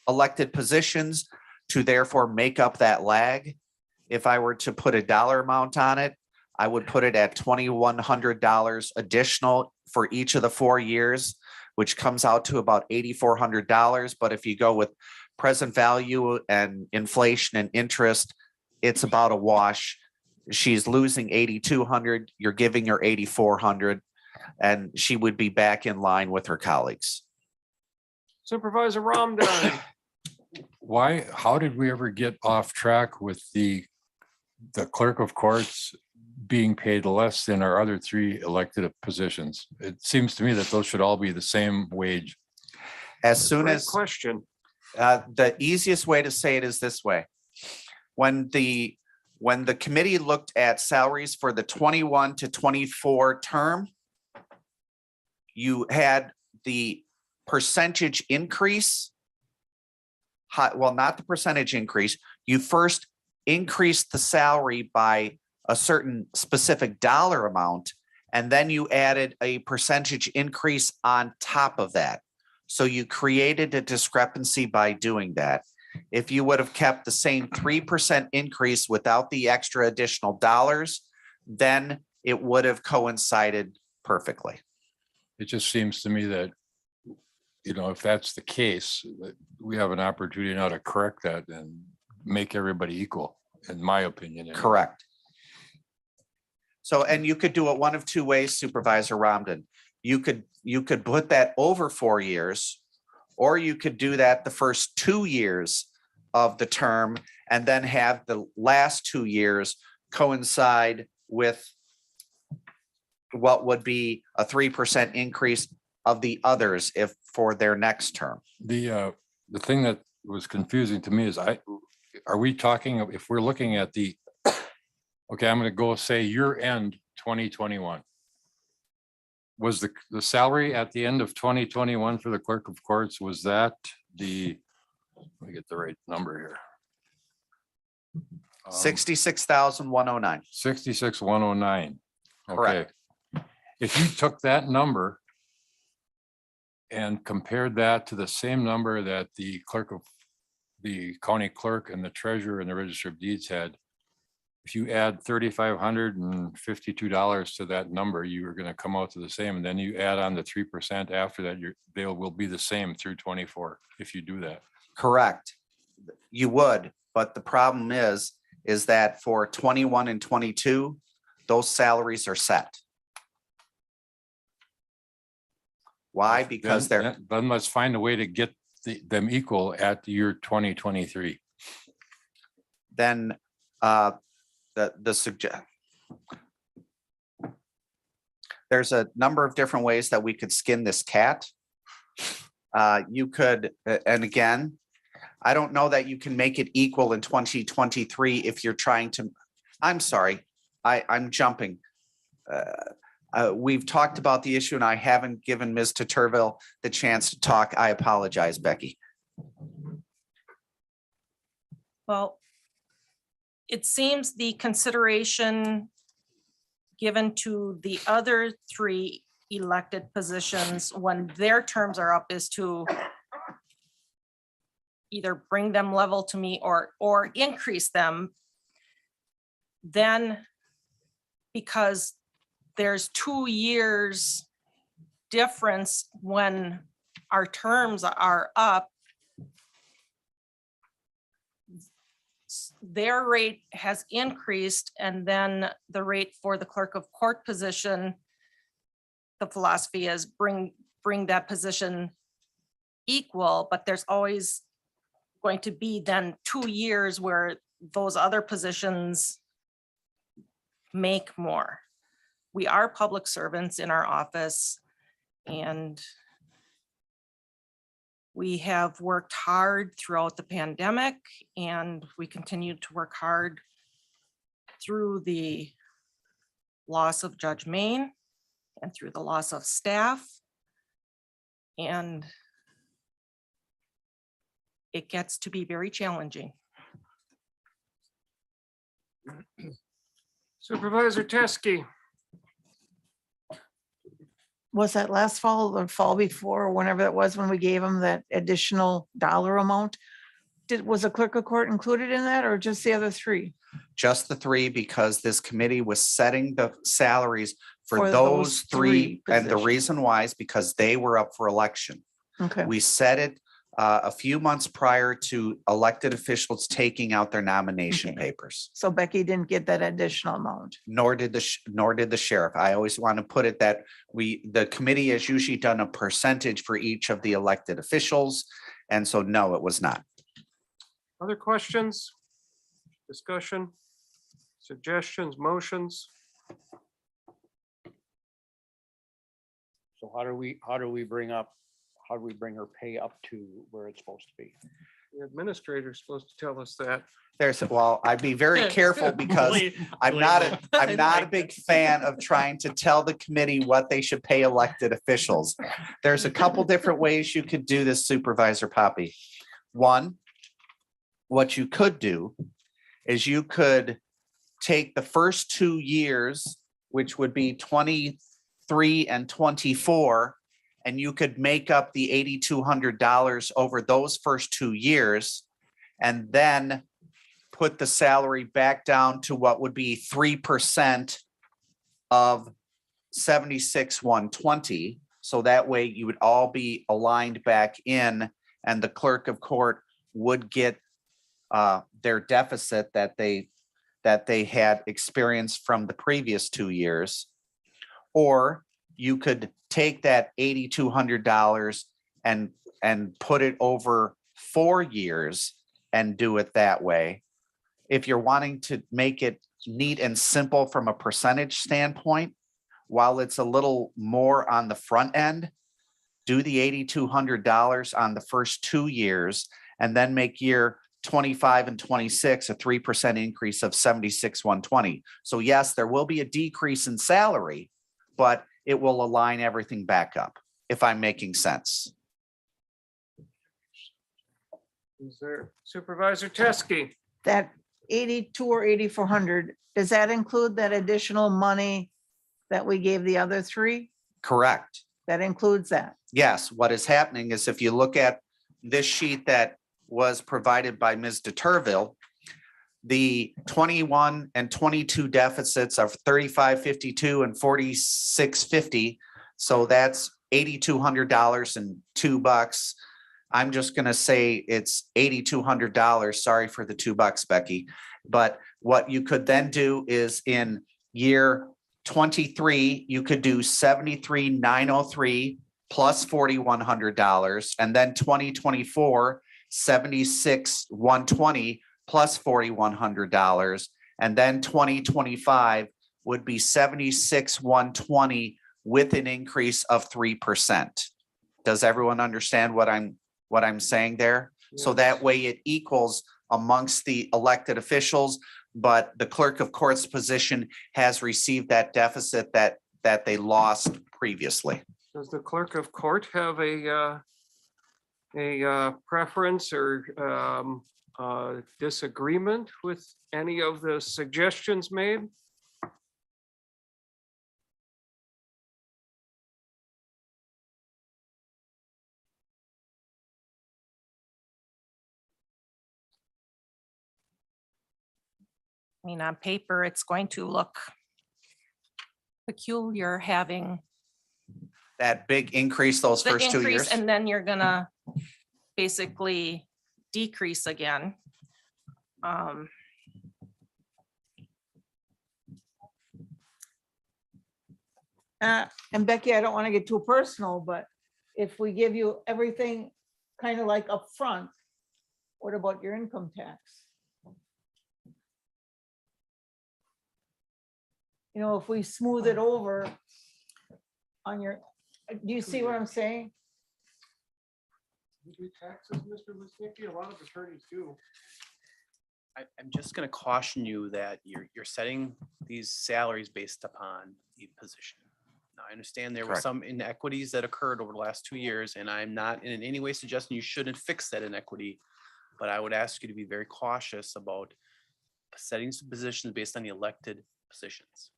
[SPEAKER 2] elected positions, to therefore make up that lag. If I were to put a dollar amount on it, I would put it at $2,100 additional for each of the 4 years, which comes out to about $8,400. But if you go with present value and inflation and interest, it's about a wash. She's losing 8,200, you're giving her 8,400, and she would be back in line with her colleagues.
[SPEAKER 1] Supervisor Ramdan.
[SPEAKER 3] How did we ever get off track with the clerk of courts being paid less than our other 3 elected positions? It seems to me that those should all be the same wage.
[SPEAKER 2] As soon
[SPEAKER 1] Great
[SPEAKER 2] as,
[SPEAKER 1] question.
[SPEAKER 2] the easiest way to say it is this way. When the committee looked at salaries for the 21 to 24 term, you had the percentage increase. Well, not the percentage increase. You first increased the salary by a certain specific dollar amount, and then you added a percentage increase on top of that. So you created a discrepancy by doing that. If you would have kept the same 3% increase without the extra additional dollars, then it would have coincided perfectly.
[SPEAKER 3] It just seems to me that, if that's the case, that we have an opportunity now to correct that and make everybody equal, in my opinion. anyway.
[SPEAKER 2] Correct. So, and you could do it one of 2 ways, Supervisor Ramdan. You could put that over 4 years, or you could do that the first 2 years of the term and then have the last 2 years coincide with what would be a 3% increase of the others if for their next term.
[SPEAKER 3] The thing that was confusing to me is are we talking, if we're looking at okay, I'm gonna go say year end 2021. Was the salary at the end of 2021 for the clerk of courts, was that let me get the right number here.
[SPEAKER 2] 66,109.
[SPEAKER 3] 66,109.
[SPEAKER 2] Correct.
[SPEAKER 3] Okay. If you took that number and compared that to the same number that the county clerk and the treasurer and the register of deeds had, if you add $3,552 to that number, you are going to come out to the same. And then you add on the 3% after that, they will be the same through 24 if you do that.
[SPEAKER 2] Correct. You would, but the problem is that for 21 and 22, those salaries are set. Why? Because they're,
[SPEAKER 3] Then let's find a way to get them equal at the year 2023.
[SPEAKER 2] then there's a number of different ways that we could skin this cat. You could, and again, I don't know that you can make it equal in 2023 if you're trying to, I'm sorry, I'm jumping. We've talked about the issue and I haven't given Ms. Turville the chance to talk. I apologize, Becky.
[SPEAKER 13] Well, it seems the consideration given to the other 3 elected positions when their terms are up is to either bring them level to me or increase them. Then, because there's 2 years difference when our terms are up, their rate has increased, and then the rate for the clerk of court position, the philosophy is bring that position equal, but there's always going to be then 2 years where those other positions make more. We are public servants in our office, and we have worked hard throughout the pandemic, and we continue to work hard through the loss of Judge Main and through the loss of staff. And it gets to be very challenging.
[SPEAKER 1] Supervisor Teske.
[SPEAKER 4] Was that last fall or fall before, or whenever that was when we gave them that additional dollar amount? was the clerk of court included in that or just the other three?
[SPEAKER 2] Just the three, because this committee was setting the salaries
[SPEAKER 4] For
[SPEAKER 2] for
[SPEAKER 4] those
[SPEAKER 2] those
[SPEAKER 4] three
[SPEAKER 2] three. And the
[SPEAKER 4] positions.
[SPEAKER 2] reason why is because they were up for election.
[SPEAKER 4] Okay,
[SPEAKER 2] We set it a few months prior to elected officials taking out their nomination
[SPEAKER 4] Okay.
[SPEAKER 2] papers.
[SPEAKER 4] so Becky didn't get that additional amount.
[SPEAKER 2] Nor did the sheriff. I always want to put it that the committee has usually done a percentage for each of the elected officials. And so, no, it was not.
[SPEAKER 1] Other questions? Discussion? Suggestions, motions?
[SPEAKER 5] So how do we bring her pay up to where it's supposed to be?
[SPEAKER 1] The administrator's supposed to tell us that.
[SPEAKER 2] Well, I'd be very careful because I'm not a big fan of trying to tell the committee what they should pay elected officials. There's a couple different ways you could do this, Supervisor Poppy. One, what you could do is you could take the first 2 years, which would be 23 and 24, and you could make up the $8,200 over those first 2 years, and then put the salary back down to what would be 3% of 76,120. So that way you would all be aligned back in, and the clerk of court would get their deficit that they had experienced from the previous 2 years. Or you could take that $8,200 and put it over 4 years and do it that way. If you're wanting to make it neat and simple from a percentage standpoint, while it's a little more on the front end, do the $8,200 on the first 2 years and then make year 25 and 26 a 3% increase of 76,120. So yes, there will be a decrease in salary, but it will align everything back up, if I'm making sense.
[SPEAKER 1] Is there Supervisor Teske?
[SPEAKER 4] That 82 or 8,400, does that include that additional money that we gave the other three?
[SPEAKER 2] Correct.
[SPEAKER 4] That includes that.
[SPEAKER 2] Yes, what is happening is if you look at this sheet that was provided by Ms. DeTurville, the 21 and 22 deficits of 3552 and 4650. So that's $8,200 and $2. I'm just going to say it's $8,200. Sorry for the $2, Becky. But what you could then do is in year 23, you could do 73,903 plus $4,100. And then 2024, 76,120 plus $4,100. And then 2025 would be 76,120 with an increase of 3%. Does everyone understand what I'm saying there? So that way it equals amongst the elected officials, but the clerk of court's position has received that deficit that they lost previously.
[SPEAKER 1] Does the clerk of court have a preference or disagreement with any of the suggestions made?
[SPEAKER 13] I mean, on paper, it's going to look peculiar having
[SPEAKER 2] That big increase those
[SPEAKER 13] the
[SPEAKER 2] first 2
[SPEAKER 13] increase
[SPEAKER 2] years.
[SPEAKER 13] and then you're gonna basically decrease again.
[SPEAKER 4] And Becky, I don't want to get too personal, but if we give you everything kind of like upfront, what about your income tax? You know, if we smooth it over on your, do you see what I'm saying?
[SPEAKER 1] Taxes, Mr. Wisnicki, a lot of attorneys do.
[SPEAKER 14] I'm just going to caution you that you're setting these salaries based upon the position. Now, I understand there were
[SPEAKER 2] Correct.
[SPEAKER 14] some inequities that occurred over the last 2 years, and I'm not in any way suggesting you shouldn't fix that inequity, but I would ask you to be very cautious about setting some positions based on the elected positions.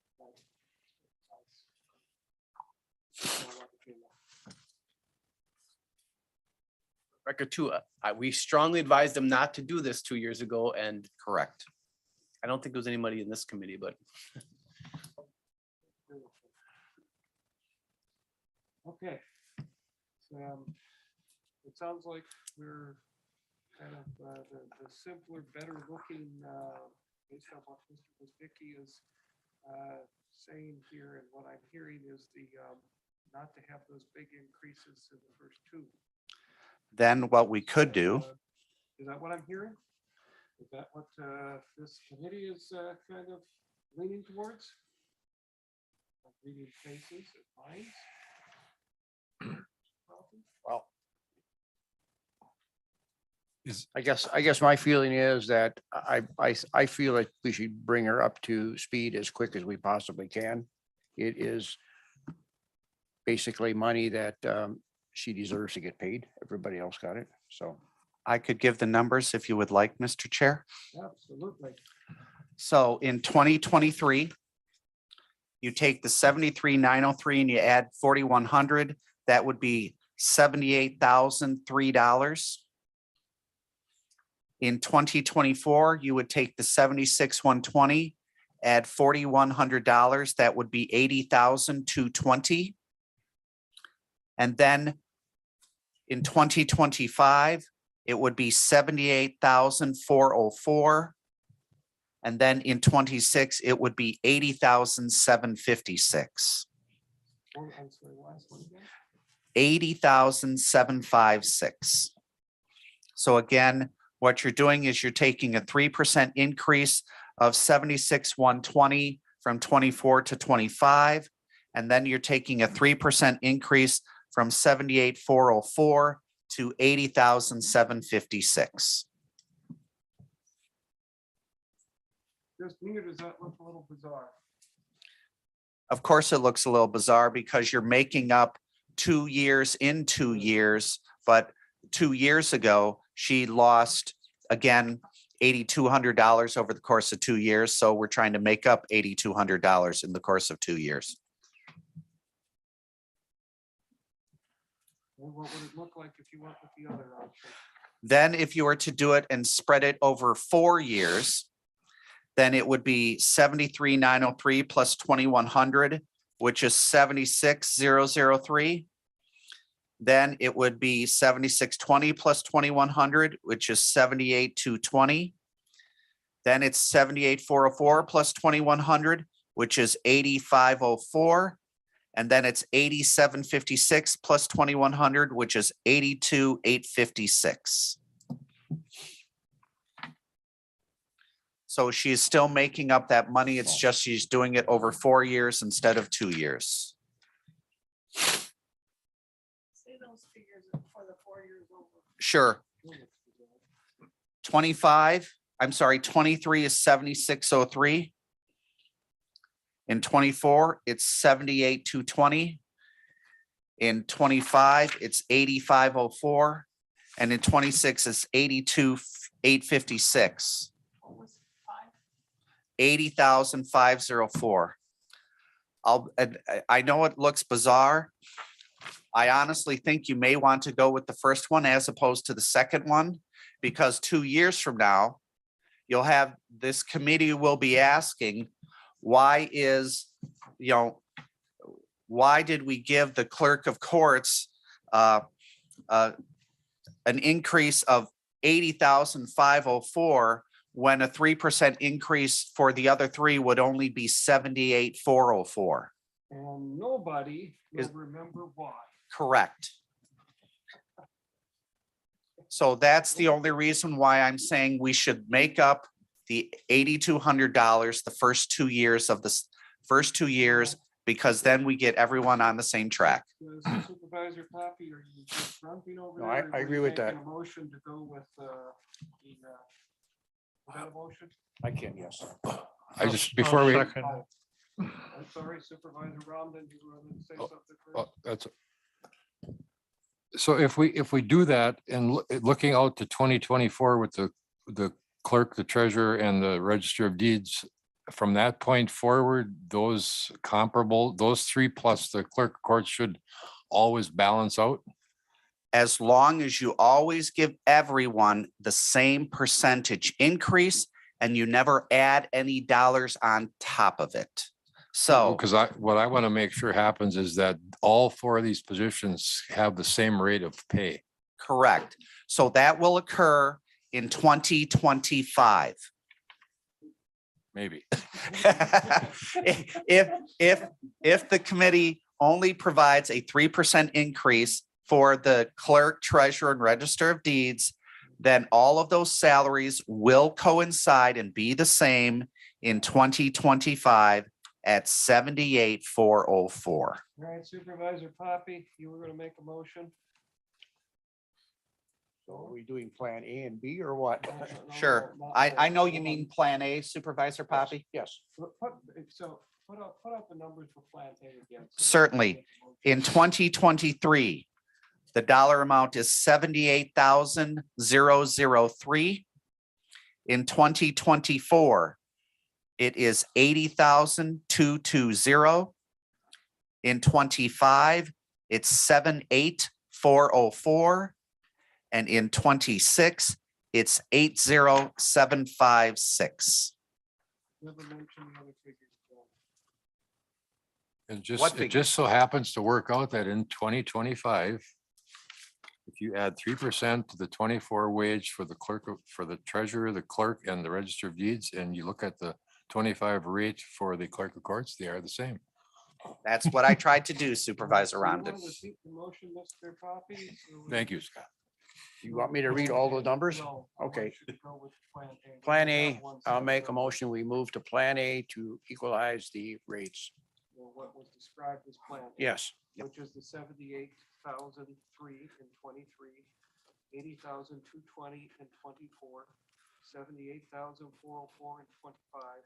[SPEAKER 14] record too, we strongly advised them not to do this 2 years ago, and
[SPEAKER 2] Correct.
[SPEAKER 14] I don't think there was anybody in this committee, but
[SPEAKER 1] Okay. It sounds like we're kind of the simpler, better looking, based on what Mr. Woznicki is saying here, and what I'm hearing is the not to have those big increases in the first two.
[SPEAKER 2] Then what we could do,
[SPEAKER 1] Is that what I'm hearing? Is that what this committee is kind of leaning towards? Like reading faces and minds?
[SPEAKER 5] Well,
[SPEAKER 3] Is-
[SPEAKER 5] I guess my feeling is that I feel like we should bring her up to speed as quick as we possibly can. It is basically money that she deserves to get paid. Everybody else got it, so.
[SPEAKER 2] I could give the numbers if you would like, Mr. Chair.
[SPEAKER 1] Absolutely.
[SPEAKER 2] So in 2023, you take the 73,903 and you add 4,100, that would be $78,003. In 2024, you would take the 76,120, add $4,100, that would be $80,220. And then in 2025, it would be 78,404. And then in 26, it would be 80,756.
[SPEAKER 1] I'm sorry, last one again?
[SPEAKER 2] 80,756. So again, what you're doing is you're taking a 3% increase of 76,120 from 24 to 25. And then you're taking a 3% increase from 78,404 to 80,756.
[SPEAKER 1] Just me, or does that look a little bizarre?
[SPEAKER 2] Of course, it looks a little bizarre because you're making up 2 years in 2 years, but 2 years ago, she lost, again, $8,200 over the course of 2 years. So we're trying to make up $8,200 in the course of 2 years.
[SPEAKER 1] Well, what would it look like if you went with the other option?
[SPEAKER 2] Then if you were to do it and spread it over 4 years, then it would be 73,903 plus 2,100, which is 76,003. Then it would be 7620 plus 2,100, which is 78,220. Then it's 78,404 plus 2,100, which is 85,004. And then it's 87,56 plus 2,100, which is 82,856. So she's still making up that money. It's just she's doing it over 4 years instead of 2 years.
[SPEAKER 4] Say those figures for the 4 years over.
[SPEAKER 2] Sure. 23 is 7603. In 24, it's 78,220. In 25, it's 85,004. And in 26, it's 82,856.
[SPEAKER 4] What was 5?
[SPEAKER 2] 80,504. I know it looks bizarre. I honestly think you may want to go with the first one as opposed to the second one, because 2 years from now, you'll have, this committee will be asking, why did we give the clerk of courts an increase of 80,504 when a 3% increase for the other three would only be 78,404?
[SPEAKER 1] And nobody will
[SPEAKER 2] Is-
[SPEAKER 1] remember why.
[SPEAKER 2] Correct. So that's the only reason why I'm saying we should make up the $8,200 the first 2 years of this first 2 years, because then we get everyone on the same track.
[SPEAKER 1] Does Supervisor Poppy, are you just grumping over
[SPEAKER 5] No,
[SPEAKER 1] there?
[SPEAKER 5] I
[SPEAKER 1] or were
[SPEAKER 5] agree
[SPEAKER 1] you
[SPEAKER 5] with
[SPEAKER 1] making
[SPEAKER 5] that.
[SPEAKER 1] A motion to go with was that a motion?
[SPEAKER 5] I can, yes.
[SPEAKER 3] I just, before we,
[SPEAKER 8] Second.
[SPEAKER 1] I'm sorry, Supervisor Romden, you were going to say something first?
[SPEAKER 3] that's. So if we do that and looking out to 2024 with the clerk, the treasurer and the register of deeds, from that point forward, those comparable, those three plus the clerk of courts should always balance out.
[SPEAKER 2] as long as you always give everyone the same percentage increase and you never add any dollars on top of it. So,
[SPEAKER 3] Because what I want to make sure happens is that all four of these positions have the same rate of pay.
[SPEAKER 2] correct. So that will occur in 2025.
[SPEAKER 3] Maybe.
[SPEAKER 2] If the committee only provides a 3% increase for the clerk, treasurer, and register of deeds, then all of those salaries will coincide and be the same in 2025 at 78,404.
[SPEAKER 1] All right, Supervisor Poppy, you were gonna make a motion?
[SPEAKER 5] So are we doing plan A and B or what?
[SPEAKER 2] Sure. I know you mean Plan A, Supervisor Poppy.
[SPEAKER 5] Yes.
[SPEAKER 1] So put up the numbers for Plan A again.
[SPEAKER 2] Certainly. In 2023, the dollar amount is 78,003. In 2024, it is 80,220. In 25, it's 78,404. And in 26, it's 80,756.
[SPEAKER 1] Never mention the other figures.
[SPEAKER 3] And just,
[SPEAKER 2] What
[SPEAKER 3] it
[SPEAKER 2] figure?
[SPEAKER 3] just so happens to work out that in 2025, if you add 3% to the 24 wage for the clerk, for the treasurer, the clerk, and the register of deeds, and you look at the 25 rate for the clerk of courts, they are the same.
[SPEAKER 2] That's what I tried to do, Supervisor
[SPEAKER 1] So you
[SPEAKER 2] Rondon.
[SPEAKER 1] wanna repeat the motion, Mr. Poppy? So we-
[SPEAKER 3] Thank you, Scott.
[SPEAKER 5] You want me to read all the numbers?
[SPEAKER 1] No, I want
[SPEAKER 5] Okay.
[SPEAKER 1] you to go with Plan A.
[SPEAKER 5] Plan
[SPEAKER 1] Not
[SPEAKER 5] A,
[SPEAKER 1] one
[SPEAKER 5] I'll make a
[SPEAKER 1] separate.
[SPEAKER 5] motion. We move to Plan A to equalize the rates.
[SPEAKER 1] Well, what was described as Plan A.
[SPEAKER 5] Yes.
[SPEAKER 1] Which is the 78,003 in 23, 80,220 in 24, 78,404 in 25,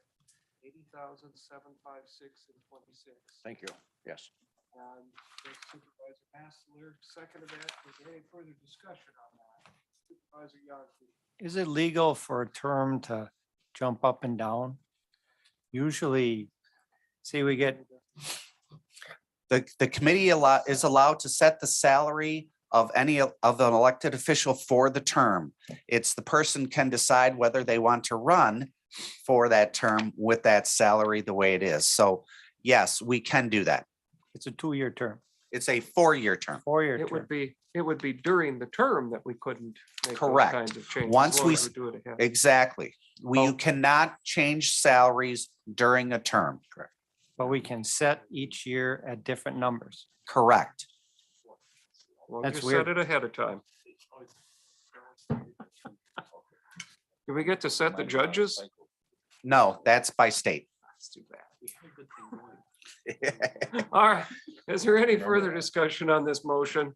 [SPEAKER 1] 80,756 in 26.
[SPEAKER 5] Thank you. Yes.
[SPEAKER 1] And Supervisor Hassler seconded that. Is there any further discussion on that? Supervisor Yonke.
[SPEAKER 6] Is it legal for a term to jump up and down? Usually, see, we get,
[SPEAKER 2] The committee is allowed to set the salary of any of an elected official for the term. It's the person can decide whether they want to run for that term with that salary the way it is. So yes, we can do that.
[SPEAKER 6] it's a 2-year term,
[SPEAKER 2] It's a 4-year term.
[SPEAKER 6] 4-year
[SPEAKER 1] It
[SPEAKER 6] term.
[SPEAKER 1] would be during the term that we couldn't make those
[SPEAKER 2] Correct.
[SPEAKER 1] kinds of changes.
[SPEAKER 2] Once
[SPEAKER 1] or
[SPEAKER 2] we
[SPEAKER 1] would do it ahead.
[SPEAKER 2] Exactly. You
[SPEAKER 1] Okay.
[SPEAKER 2] cannot change salaries during a term.
[SPEAKER 6] But we can set each year at different numbers.
[SPEAKER 2] Correct.
[SPEAKER 1] Well,
[SPEAKER 6] That's
[SPEAKER 1] just
[SPEAKER 6] weird.
[SPEAKER 1] set it ahead of time. Do we get to set the judges?
[SPEAKER 2] No, that's by state.
[SPEAKER 1] All right, is there any further discussion on this motion?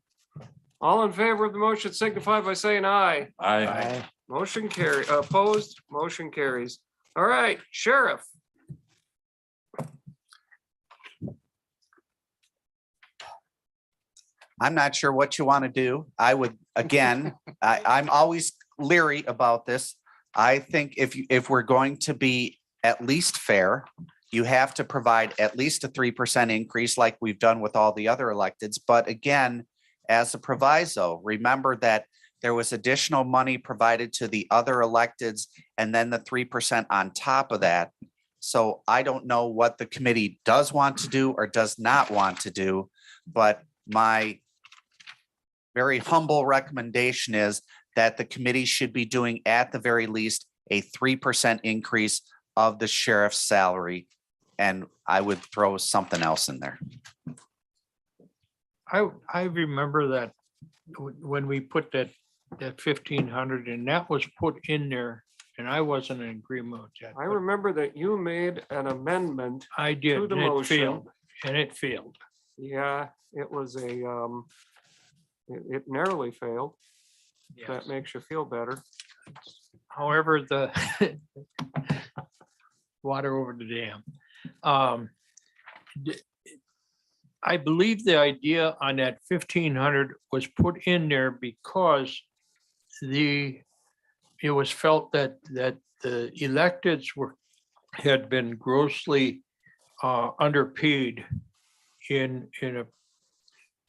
[SPEAKER 1] All in favor of the motion signify by saying aye.
[SPEAKER 3] I,
[SPEAKER 1] Motion opposed, motion carries. All right, Sheriff.
[SPEAKER 2] I'm not sure what you want to do. I would, again, I'm always leery about this. I think if we're going to be at least fair, you have to provide at least a 3% increase like we've done with all the other electeds. But again, as a proviso, remember that there was additional money provided to the other electeds and then the 3% on top of that. So I don't know what the committee does want to do or does not want to do, but my very humble recommendation is that the committee should be doing at the very least a 3% increase of the sheriff's salary. And I would throw something else in there.
[SPEAKER 8] I remember that when we put that 1,500 and that was put in there and I wasn't in agreement with that.
[SPEAKER 1] I
[SPEAKER 8] but
[SPEAKER 1] remember that you made an amendment.
[SPEAKER 8] I did,
[SPEAKER 1] to the
[SPEAKER 8] and it
[SPEAKER 1] motion.
[SPEAKER 8] failed, and it failed.
[SPEAKER 1] Yeah, it was it narrowly failed. If
[SPEAKER 8] Yes.
[SPEAKER 1] that makes you feel better.
[SPEAKER 8] However, the water over the dam. I believe the idea on that 1,500 was put in there because it was felt that the electeds had been grossly underpaid in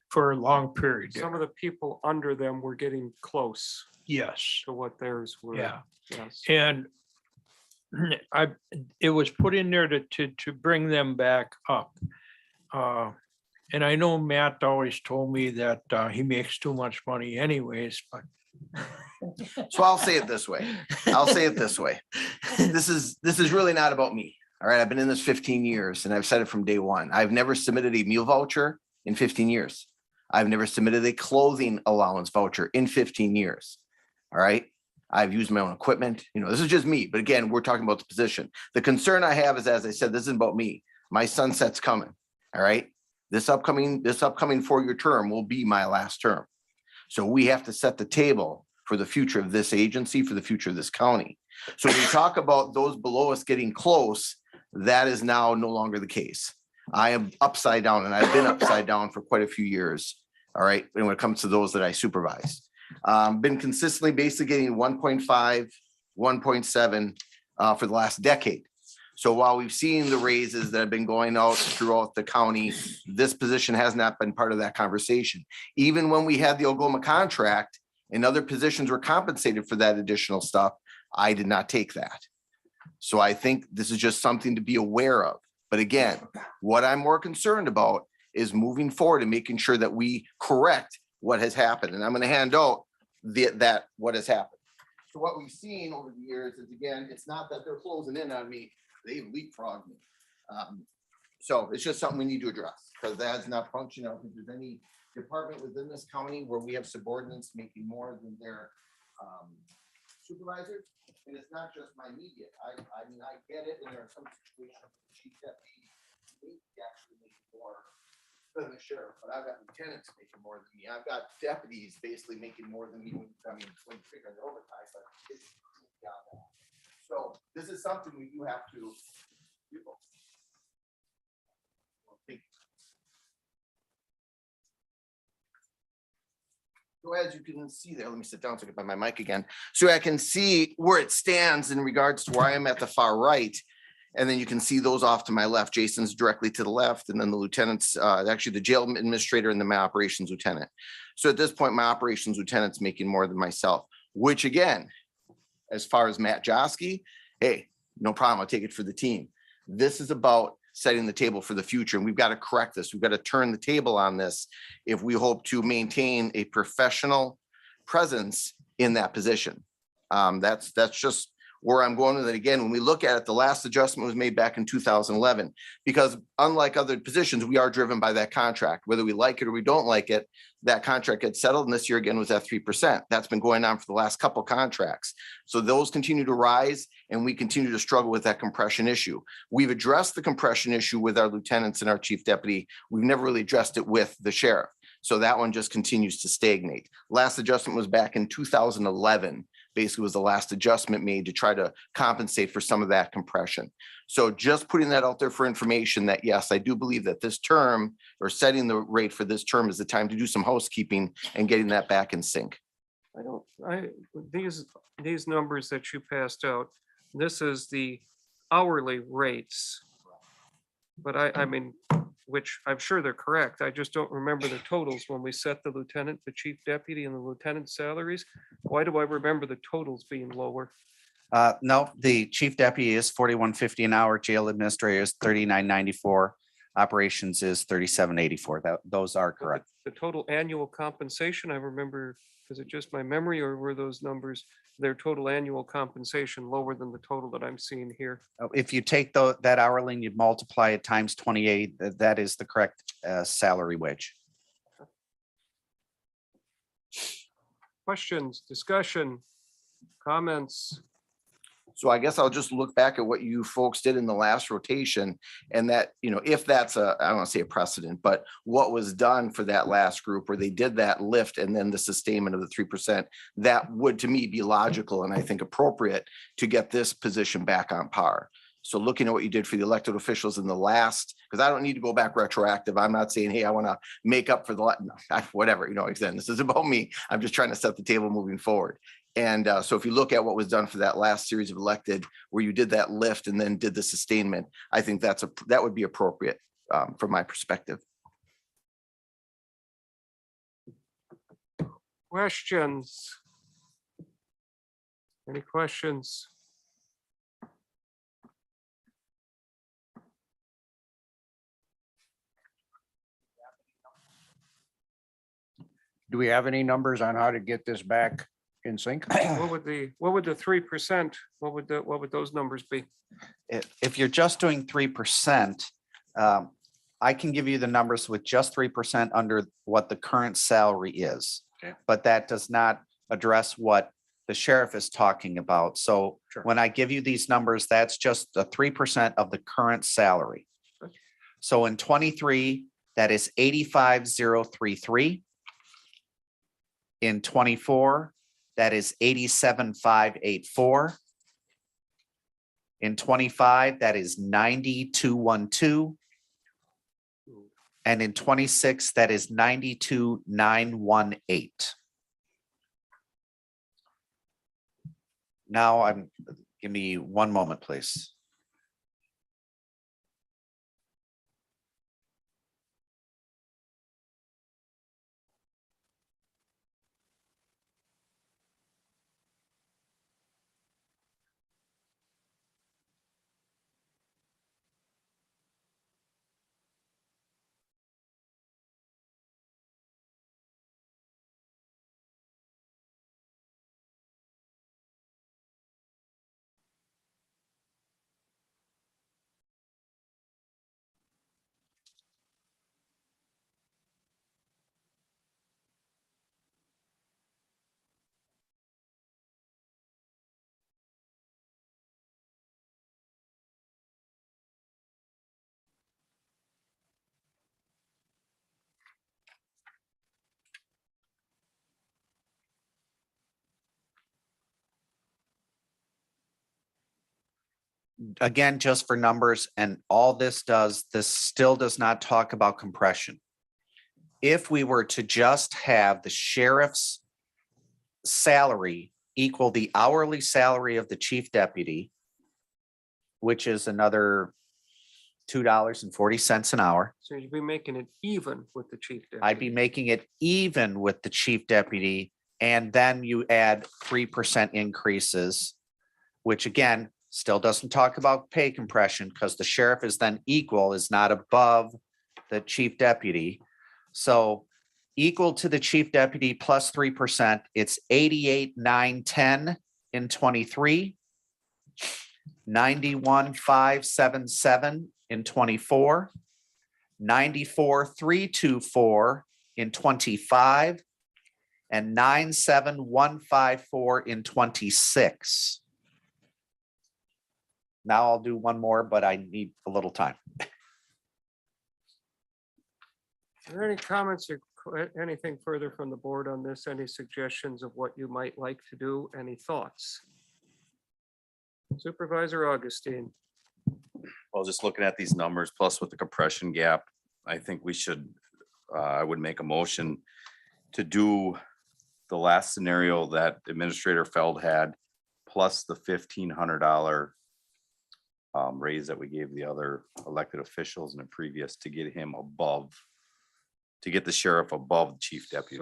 [SPEAKER 8] for a long period.
[SPEAKER 1] Some
[SPEAKER 8] there.
[SPEAKER 1] of the people under them were getting close
[SPEAKER 8] Yes,
[SPEAKER 1] to what theirs were.
[SPEAKER 8] yeah.
[SPEAKER 1] Yes.
[SPEAKER 8] And it was put in there to bring them back up. And I know Matt always told me that he makes too much money anyways, but
[SPEAKER 7] So I'll say it this way. I'll say it this way. This is really not about me. All right. I've been in this 15 years and I've said it from day one. I've never submitted a meal voucher in 15 years. I've never submitted a clothing allowance voucher in 15 years. All right. I've used my own equipment. You know, this is just me. But again, we're talking about the position. The concern I have is, as I said, this isn't about me. My sunset's coming. All right. This upcoming 4-year term will be my last term. So we have to set the table for the future of this agency, for the future of this county. So when we talk about those below us getting close, that is now no longer the case. I am upside down, and I've been upside down for quite a few years. All right. And when it comes to those that I supervise, been consistently basically getting 1.5, 1.7 for the last decade. So while we've seen the raises that have been going out throughout the county, this position has not been part of that conversation. Even when we had the Algoma contract and other positions were compensated for that additional stuff, I did not take that. So I think this is just something to be aware of. But again, what I'm more concerned about is moving forward and making sure that we correct what has happened. And I'm going to hand out that what has happened. So what we've seen over the years is, again, it's not that they're closing in on me. They've leapfrogged me. So it's just something we need to address, because that's not functioning. I don't think there's any department within this county where we have subordinates making more than their supervisors. And it's not just my immediate. I mean, I get it. And there are some situations where the chief deputy may actually make more than the sheriff, but I've got lieutenants making more than me. I've got deputies basically making more than me. I mean, when you figure the overtime, but it's beyond that. So this is something we do have to do. So as you can see there, let me sit down so I can find my mic again. So I can see where it stands in regards to where I am at the far right. And then you can see those off to my left. Jason's directly to the left, and then the lieutenant's actually the jail administrator and then my operations lieutenant. So at this point, my operations lieutenant's making more than myself, which again, as far as Matt Josky, hey, no problem. I'll take it for the team. This is about setting the table for the future. And we've got to correct this. We've got to turn the table on this if we hope to maintain a professional presence in that position. That's just where I'm going with it. Again, when we look at it, the last adjustment was made back in 2011, because unlike other positions, we are driven by that contract. Whether we like it or we don't like it, that contract gets settled. And this year again was at 3%. That's been going on for the last couple contracts. So those continue to rise, and we continue to struggle with that compression issue. We've addressed the compression issue with our lieutenants and our chief deputy. We've never really addressed it with the sheriff. So that one just continues to stagnate. Last adjustment was back in 2011. Basically was the last adjustment made to try to compensate for some of that compression. So just putting that out there for information that, yes, I do believe that this term, or setting the rate for this term, is the time to do some housekeeping and getting that back in sync.
[SPEAKER 1] These numbers that you passed out, this is the hourly rates. But I mean, which I'm sure they're correct. I just don't remember the totals when we set the lieutenant, the chief deputy, and the lieutenant salaries. Why do I remember the totals being lower?
[SPEAKER 2] No, the chief deputy is $41.50 an hour. Jail administrator is $39.94. Operations is $37.84. Those are
[SPEAKER 1] But
[SPEAKER 2] correct.
[SPEAKER 1] The total annual compensation, I remember, is it just my memory, or were those numbers, their total annual compensation lower than the total that I'm seeing here?
[SPEAKER 2] If you take that hourly and you multiply it times 28, that is the correct salary wage.
[SPEAKER 1] Questions, discussion, comments?
[SPEAKER 7] So I guess I'll just look back at what you folks did in the last rotation, and that, you know, if that's I don't want to say a precedent, but what was done for that last group where they did that lift and then the sustainment of the 3%, that would to me be logical and I think appropriate to get this position back on par. So looking at what you did for the elected officials in the last, because I don't need to go back retroactive. I'm not saying, hey, I want to make up for the, whatever, you know, again, this is about me. I'm just trying to set the table moving forward. And so if you look at what was done for that last series of elected, where you did that lift and then did the sustainment, I think that would be appropriate from my perspective.
[SPEAKER 1] Questions? Any questions?
[SPEAKER 5] Do we have any numbers on how to get this back in sync?
[SPEAKER 1] What would the 3%, what would those numbers be?
[SPEAKER 2] If you're just doing 3%, I can give you the numbers with just 3% under what the current salary is.
[SPEAKER 5] Okay.
[SPEAKER 2] But that does not address what the sheriff is talking about. So
[SPEAKER 5] Sure.
[SPEAKER 2] when I give you these numbers, that's just the 3% of the current salary.
[SPEAKER 1] Okay.
[SPEAKER 2] So in 23, that is 85,033. In 24, that is 87,584. In 25, that is 90,212. And in 26, that is 92,918. Now give me one moment, please. Again, just for numbers, and all this still does not talk about compression. If we were to just have the sheriff's salary equal the hourly salary of the chief deputy, which is another $2.40 an hour,
[SPEAKER 1] So you'd be making it even with the chief deputy.
[SPEAKER 2] I'd be making it even with the chief deputy. And then you add 3% increases, which again, still doesn't talk about pay compression because the sheriff is then equal, is not above the chief deputy. So equal to the chief deputy plus 3%, it's 88,910 in 23, 91,577 in 24, 94,324 in 25, and 97,154 in 26. Now I'll do one more, but I need a little time.
[SPEAKER 1] Are there any comments or anything further from the board on this? Any suggestions of what you might like to do? Any thoughts? Supervisor Augustine.
[SPEAKER 10] Well, just looking at these numbers, plus with the compression gap, I think we should, I would make a motion to do the last scenario that Administrator Feld had, plus the $1,500 raise that we gave the other elected officials in the previous, to get him above, to get the sheriff above the chief deputy.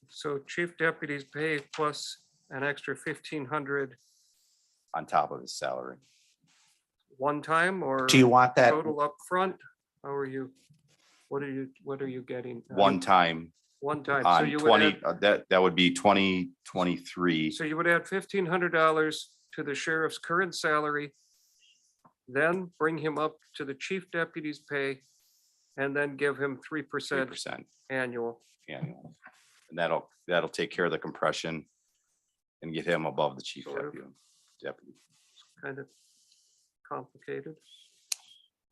[SPEAKER 1] So chief deputy's pay plus an extra 1,500
[SPEAKER 10] On top of his salary.
[SPEAKER 1] one time, or?
[SPEAKER 2] Do you want that?
[SPEAKER 1] Total upfront? How are you? What are you getting?
[SPEAKER 10] One time
[SPEAKER 1] One time. So
[SPEAKER 10] on
[SPEAKER 1] you would
[SPEAKER 10] 20,
[SPEAKER 1] add,
[SPEAKER 10] that would be 2023.
[SPEAKER 1] so you would add $1,500 to the sheriff's current salary, then bring him up to the chief deputy's pay, and then give him 3%
[SPEAKER 10] 3%
[SPEAKER 1] annual.
[SPEAKER 10] annual. And that'll take care of the compression and get him above the chief
[SPEAKER 1] Sort of.
[SPEAKER 10] deputy.
[SPEAKER 1] Kind of complicated.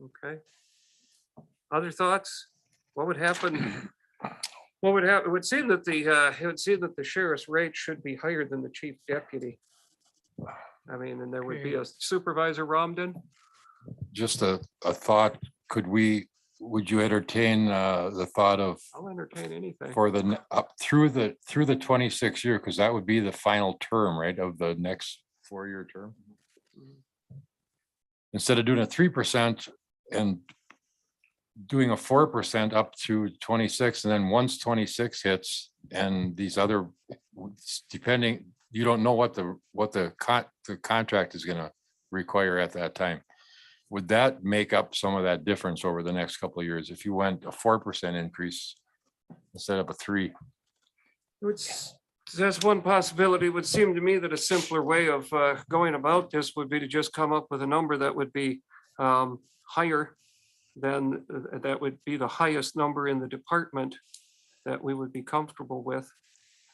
[SPEAKER 1] Okay. Other thoughts? What would happen? What would happen? It would seem that the sheriff's rate should be higher than the chief deputy. I mean, and there would be a Supervisor Romden.
[SPEAKER 3] Just a thought, would you entertain the thought of
[SPEAKER 1] I'll entertain anything.
[SPEAKER 3] for the up through the 26 year, because that would be the final term, right, of the next 4-year term? Instead of doing a 3% and doing a 4% up to 26, and then once 26 hits and these other, depending, you don't know what the contract is gonna require at that time. Would that make up some of that difference over the next couple of years if you went a 4% increase instead of a 3?
[SPEAKER 1] That's one possibility. It would seem to me that a simpler way of going about this would be to just come up with a number that would be higher than, that would be the highest number in the department that we would be comfortable with,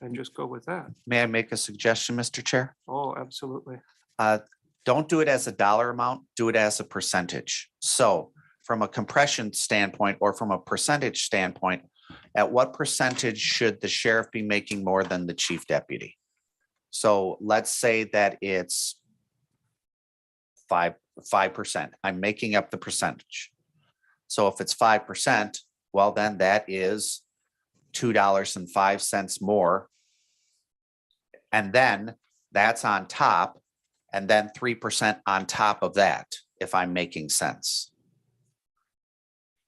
[SPEAKER 1] and just go with that.
[SPEAKER 2] May I make a suggestion, Mr. Chair?
[SPEAKER 1] Oh, absolutely.
[SPEAKER 2] Don't do it as a dollar amount, do it as a percentage. So from a compression standpoint or from a percentage standpoint, at what percentage should the sheriff be making more than the chief deputy? So let's say that it's 5%. I'm making up the percentage. So if it's 5%, well, then that is $2.05 more. And then that's on top, and then 3% on top of that, if I'm making sense.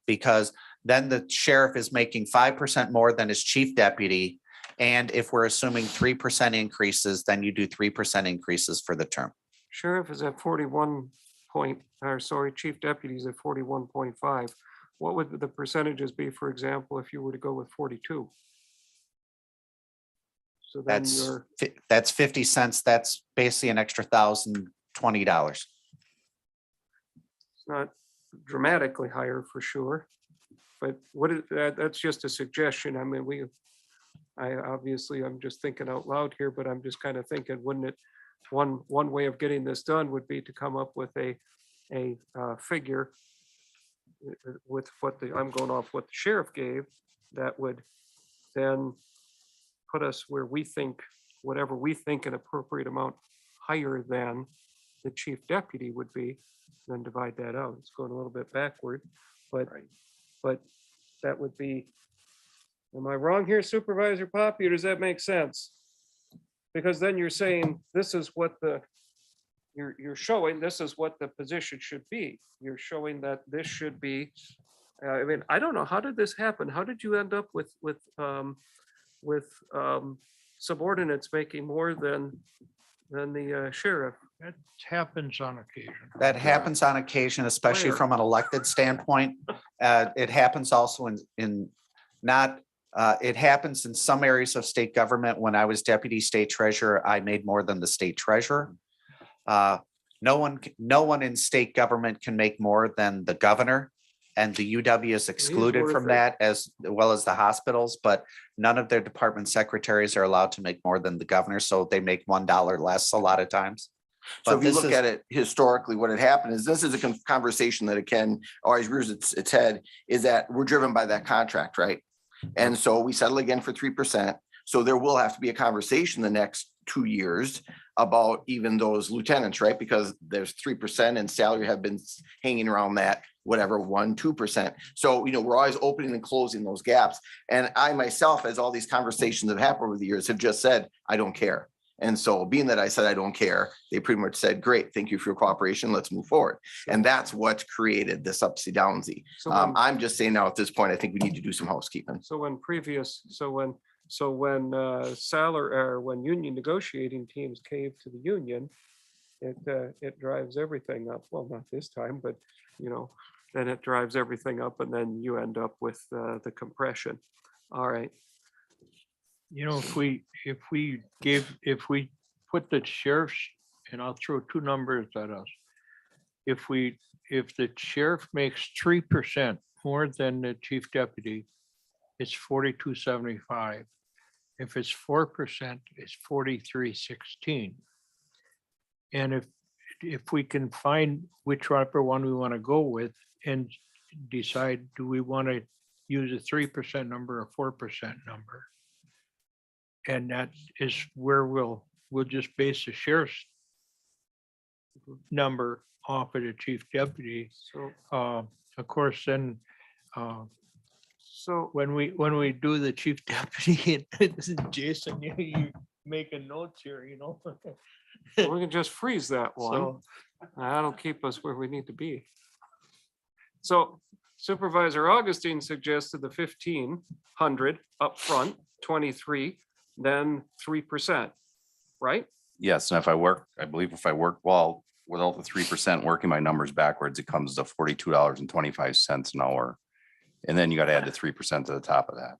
[SPEAKER 2] Because then the sheriff is making 5% more than his chief deputy. And if we're assuming 3% increases, then you do 3% increases for the term.
[SPEAKER 1] Sheriff is at 41 point, or sorry, chief deputies at 41.5. What would the percentages be, for example, if you were to go with 42? So then you're,
[SPEAKER 2] That's 50 cents. That's basically an extra $1,020.
[SPEAKER 1] it's not dramatically higher for sure. But what is that? That's just a suggestion. I mean, I'm just thinking out loud here, but I'm just kind of thinking, wouldn't it, one way of getting this done would be to come up with a figure with what I'm going off what the sheriff gave, that would then put us where we think, whatever we think an appropriate amount higher than the chief deputy would be, then divide that out. It's going a little bit backward, but that would be, am I wrong here, Supervisor Poppy, or does that make sense? Because then you're saying, this is what you're showing, this is what the position should be. You're showing that this should be, I mean, I don't know, how did this happen? How did you end up with subordinates making more than the sheriff?
[SPEAKER 8] That happens on occasion.
[SPEAKER 2] That happens on occasion, especially
[SPEAKER 1] Where?
[SPEAKER 2] from an elected standpoint. It happens also in not, it happens in some areas of state government. When I was deputy state treasurer, I made more than the state treasurer. No one in state government can make more than the governor, and the UW is excluded from
[SPEAKER 1] worth it.
[SPEAKER 2] that, as well as the hospitals, but none of their department secretaries are allowed to make more than the governor, so they make $1 less a lot of times.
[SPEAKER 7] So
[SPEAKER 2] But
[SPEAKER 7] if you
[SPEAKER 2] this
[SPEAKER 7] look
[SPEAKER 2] is-
[SPEAKER 7] at it historically, what had happened is, this is a conversation that again always rears its head, is that we're driven by that contract, right? And so we settle again for 3%. So there will have to be a conversation the next 2 years about even those lieutenants, right? Because there's 3% and salary have been hanging around that, whatever, 1-2%. So, we're always opening and closing those gaps. And I myself, as all these conversations have happened over the years, have just said, I don't care. And so being that I said, I don't care, they pretty much said, great, thank you for your cooperation. Let's move forward. And that's what created this upsy downsy.
[SPEAKER 1] So
[SPEAKER 7] I'm just saying now at this point, I think we need to do some housekeeping.
[SPEAKER 1] when salary, or when union negotiating teams cave to the union, it drives everything up. Well, not this time, but then it drives everything up, and then you end up with the compression. All right.
[SPEAKER 8] If we put the sheriff's, and I'll throw two numbers at us. If the sheriff makes 3% more than the chief deputy, it's 42.75. If it's 4%, it's 43.16. And if we can find whichever one we want to go with and decide, do we want to use a 3% number or 4% number? And that is where we'll just base the sheriff's number off of the chief deputy.
[SPEAKER 1] So,
[SPEAKER 8] Of course, then
[SPEAKER 1] so
[SPEAKER 8] when we do the chief deputy, Jason, you making notes here,
[SPEAKER 1] we can just freeze that one.
[SPEAKER 8] So
[SPEAKER 1] That'll keep us where we need to be. So Supervisor Augustine suggested the 1,500 upfront, 23, then 3%, right?
[SPEAKER 10] Yes, and if I work, I believe if I work well, without the 3% working my numbers backwards, it comes to $42.25 an hour. And then you got to add the 3% to the top of that.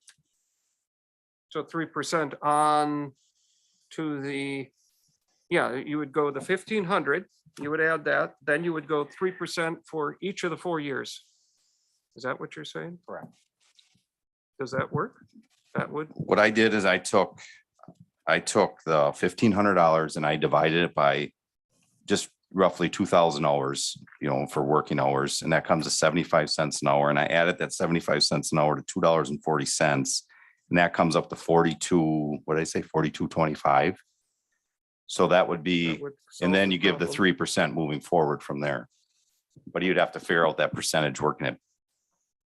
[SPEAKER 1] So 3% on to the, yeah, you would go the 1,500, you would add that, then you would go 3% for each of the 4 years. Is that what you're saying?
[SPEAKER 2] Correct.
[SPEAKER 1] Does that work? That would,
[SPEAKER 10] What I did is I took the $1,500 and I divided it by just roughly 2,000 hours, for working hours. And that comes to 75 cents an hour. And I added that 75 cents an hour to $2.40. And that comes up to 42, what did I say, 42.25. So that would be,
[SPEAKER 1] that would
[SPEAKER 10] and
[SPEAKER 1] solve
[SPEAKER 10] then
[SPEAKER 1] the
[SPEAKER 10] you give the
[SPEAKER 1] problem.
[SPEAKER 10] 3% moving forward from there. But you'd have to figure out that percentage working at,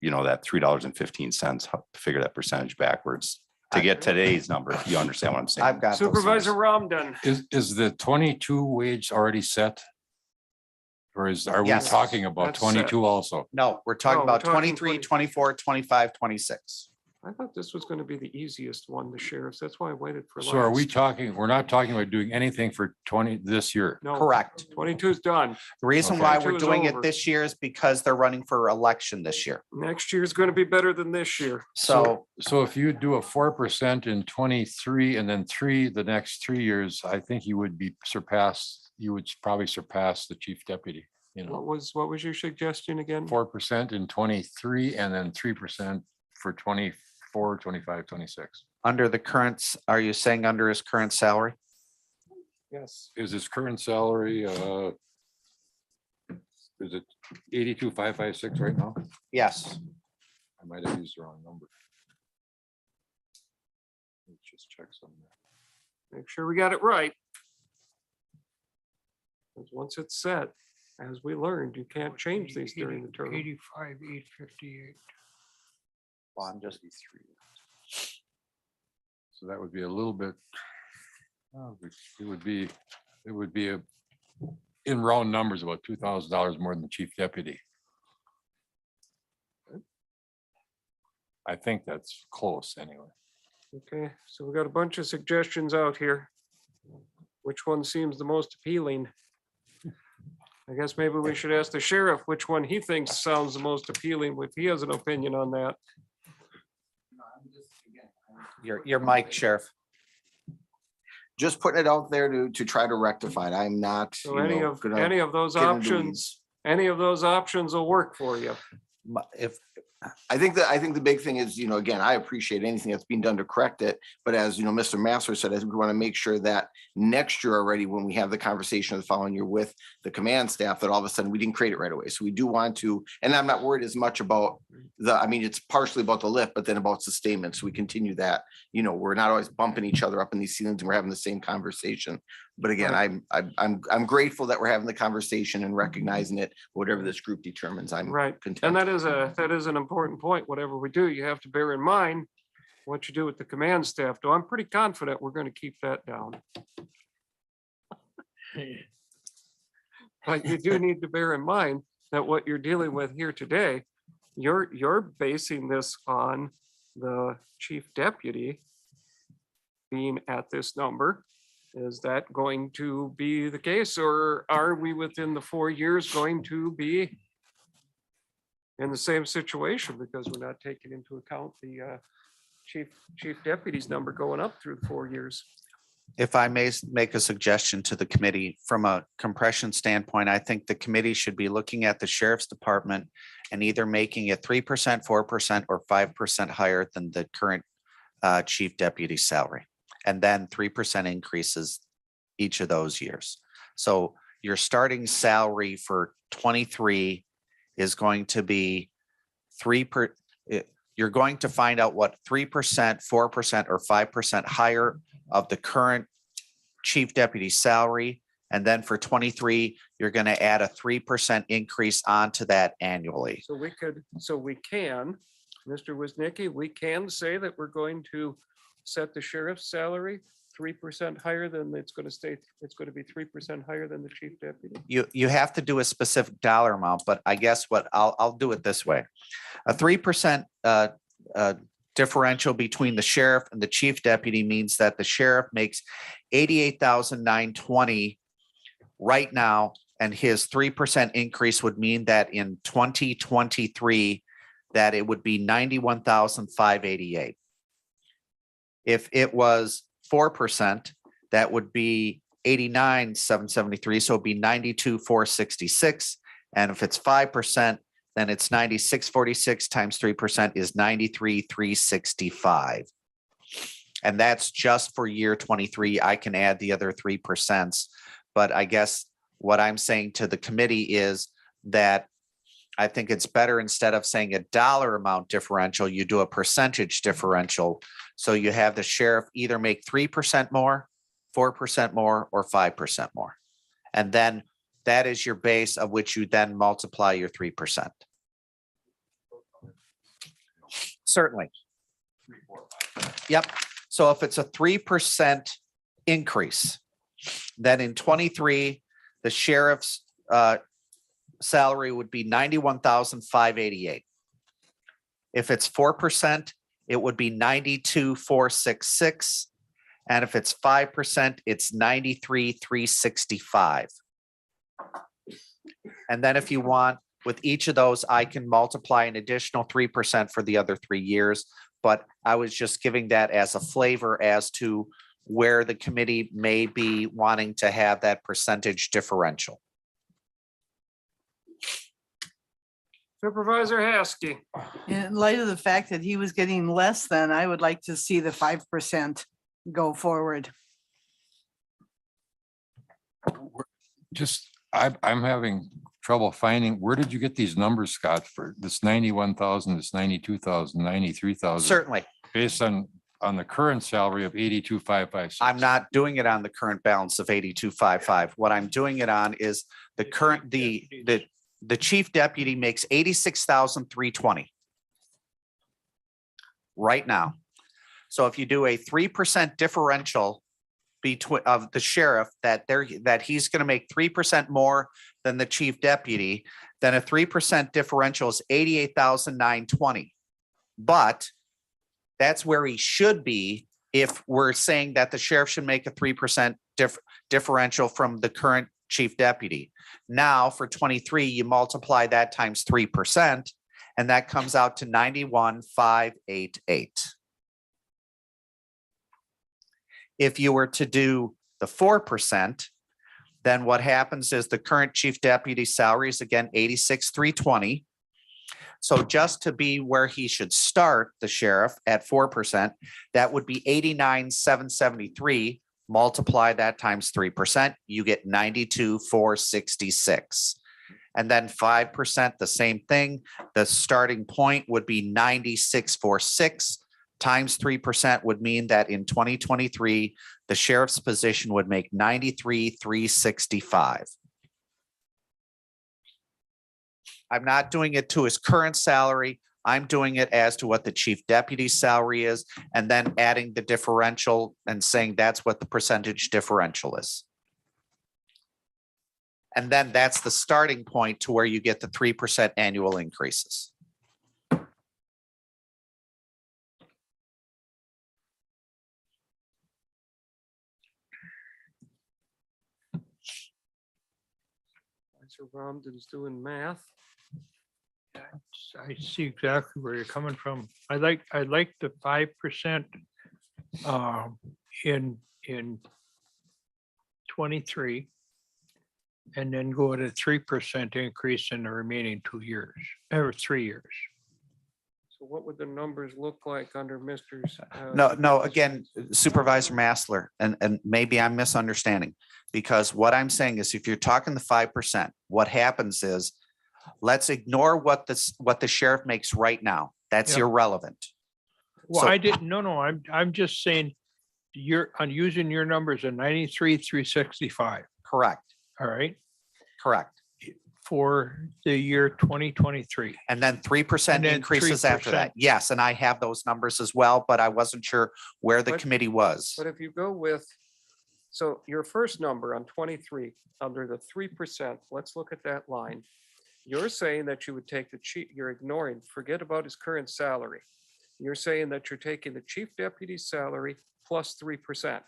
[SPEAKER 10] that $3.15, to figure that percentage backwards to get today's number. If you understand what I'm saying.
[SPEAKER 2] I've got those
[SPEAKER 1] Supervisor
[SPEAKER 2] numbers.
[SPEAKER 1] Ramden,
[SPEAKER 3] Is the 22 wage already set? Or are we
[SPEAKER 2] Yes.
[SPEAKER 3] talking about
[SPEAKER 1] That's set.
[SPEAKER 3] 22 also?
[SPEAKER 2] No, we're talking
[SPEAKER 1] No, we're
[SPEAKER 2] about
[SPEAKER 1] talking
[SPEAKER 2] 23,
[SPEAKER 1] 20.
[SPEAKER 2] 24, 25, 26.
[SPEAKER 1] I thought this was going to be the easiest one, the sheriff's. That's why I waited for.
[SPEAKER 3] So are we
[SPEAKER 1] last.
[SPEAKER 3] talking, we're not talking about doing anything for 20 this year?
[SPEAKER 1] No,
[SPEAKER 2] Correct.
[SPEAKER 1] 22's done.
[SPEAKER 2] The reason
[SPEAKER 3] Okay.
[SPEAKER 2] why
[SPEAKER 1] 22
[SPEAKER 2] we're
[SPEAKER 1] is
[SPEAKER 2] doing
[SPEAKER 1] over.
[SPEAKER 2] it this year is because they're running for election this year.
[SPEAKER 1] Next year's going to be better than this year.
[SPEAKER 2] So
[SPEAKER 3] So if you do a 4% in 23 and then 3 the next 3 years, I think you would probably surpass the chief deputy,
[SPEAKER 1] What was your suggestion again?
[SPEAKER 3] 4% in 23 and then 3% for 24, 25, 26.
[SPEAKER 2] under the current, are you saying under his current salary?
[SPEAKER 1] Yes.
[SPEAKER 3] Is his current salary, is it 82,556 right now?
[SPEAKER 2] Yes.
[SPEAKER 3] I might have used the wrong number. Let's just check something.
[SPEAKER 1] Make sure we got it right. 'Cause once it's set, as we learned, you can't change these during the term.
[SPEAKER 8] 85,858.
[SPEAKER 2] Well, I'm just.
[SPEAKER 3] So that would be a little bit. It would be in round numbers, about $2,000 more than the chief deputy. I think that's close anyway.
[SPEAKER 1] Okay, so we got a bunch of suggestions out here. Which one seems the most appealing? I guess maybe we should ask the sheriff which one he thinks sounds the most appealing, if he has an opinion on that.
[SPEAKER 2] Your mic, Sheriff.
[SPEAKER 7] Just putting it out there to try to rectify it. I'm not.
[SPEAKER 1] So any of those
[SPEAKER 7] get into
[SPEAKER 1] options,
[SPEAKER 7] weeds.
[SPEAKER 1] any of those options will work for you.
[SPEAKER 2] If,
[SPEAKER 7] I think the big thing is, again, I appreciate anything that's being done to correct it. But as Mr. Masser said, I think we want to make sure that next year already, when we have the conversation of the following year with the command staff, that all of a sudden we didn't create it right away. So we do want to, and I'm not worried as much about it's partially about the lift, but then about sustainment. So we continue that, we're not always bumping each other up in these ceilings and we're having the same conversation. But again, I'm grateful that we're having the conversation and recognizing it, whatever this group determines. I'm
[SPEAKER 1] Right,
[SPEAKER 7] content.
[SPEAKER 1] and that is an important point. Whatever we do, you have to bear in mind what you do with the command staff. Though I'm pretty confident we're going to keep that down. But you do need to bear in mind that what you're dealing with here today, you're basing this on the chief deputy being at this number. Is that going to be the case, or are we within the 4 years going to be in the same situation because we're not taking into account the chief deputy's number going up through the 4 years?
[SPEAKER 2] if I may make a suggestion to the committee, from a compression standpoint, I think the committee should be looking at the sheriff's department and either making it 3%, 4%, or 5% higher than the current chief deputy salary. And then 3% increases each of those years. So your starting salary for 23 is going to be you're going to find out what 3%, 4%, or 5% higher of the current chief deputy salary. And then for 23, you're going to add a 3% increase onto that annually.
[SPEAKER 1] So we can, Mr. Wisnicki, we can say that we're going to set the sheriff's salary 3% higher, then it's going to stay, it's going to be 3% higher than the chief deputy?
[SPEAKER 2] You have to do a specific dollar amount, but I guess what I'll do it this way. A 3% differential between the sheriff and the chief deputy means that the sheriff makes 88,920 right now, and his 3% increase would mean that in 2023, that it would be 91,588. If it was 4%, that would be 89,773, so it'd be 92,466. And if it's 5%, then it's 96,46 times 3% is 93,365. And that's just for year 23. I can add the other 3%. But I guess what I'm saying to the committee is that I think it's better, instead of saying a dollar amount differential, you do a percentage differential. So you have the sheriff either make 3% more, 4% more, or 5% more. And then that is your base of which you then multiply your 3%. Certainly. Yep. So if it's a 3% increase, then in 23, the sheriff's salary would be 91,588. If it's 4%, it would be 92,466. And if it's 5%, it's 93,365. And then if you want, with each of those, I can multiply an additional 3% for the other 3 years. But I was just giving that as a flavor as to where the committee may be wanting to have that percentage differential.
[SPEAKER 1] Supervisor Haskey.
[SPEAKER 12] In light of the fact that he was getting less than, I would like to see the 5% go forward.
[SPEAKER 3] Just, I'm having trouble finding, where did you get these numbers, Scott, for this 91,000, this 92,000, 93,000?
[SPEAKER 2] Certainly.
[SPEAKER 3] Based on the current salary of 82,556.
[SPEAKER 2] I'm not doing it on the current balance of 8255. What I'm doing it on is the current, the chief deputy makes 86,320 right now. So if you do a 3% differential between of the sheriff, that he's going to make 3% more than the chief deputy, then a 3% differential is 88,920. But that's where he should be if we're saying that the sheriff should make a 3% differential from the current chief deputy. Now for 23, you multiply that times 3%, and that comes out to 91,588. If you were to do the 4%, then what happens is the current chief deputy salary is again 86,320. So just to be where he should start, the sheriff at 4%, that would be 89,773. Multiply that times 3%, you get 92,466. And then 5%, the same thing. The starting point would be 96,466 times 3% would mean that in 2023, the sheriff's position would make 93,365. I'm not doing it to his current salary. I'm doing it as to what the chief deputy's salary is, and then adding the differential and saying that's what the percentage differential is. And then that's the starting point to where you get the 3% annual increases.
[SPEAKER 1] Mr. Romden's doing math.
[SPEAKER 8] I see exactly where you're coming from. I like the 5% in 23. And then go at a 3% increase in the remaining 2 years, or 3 years.
[SPEAKER 1] So what would the numbers look like under Mr.'s?
[SPEAKER 2] No, again, Supervisor Massler, and maybe I'm misunderstanding, because what I'm saying is if you're talking the 5%, what happens is, let's ignore what the sheriff makes right now. That's
[SPEAKER 8] Yeah.
[SPEAKER 2] irrelevant.
[SPEAKER 8] Well,
[SPEAKER 2] So-
[SPEAKER 8] I didn't, no, I'm just saying I'm using your numbers of 93,365.
[SPEAKER 2] Correct,
[SPEAKER 8] All right.
[SPEAKER 2] correct.
[SPEAKER 8] for the year 2023.
[SPEAKER 2] And then 3%
[SPEAKER 8] And then
[SPEAKER 2] increases after that.
[SPEAKER 8] 3%.
[SPEAKER 2] Yes, and I have those numbers as well, but I wasn't sure where the
[SPEAKER 1] But-
[SPEAKER 2] committee was.
[SPEAKER 1] But if you go with, so your first number on 23, under the 3%, let's look at that line. You're saying that you would take the chief, you're ignoring, forget about his current salary. You're saying that you're taking the chief deputy's salary plus 3%,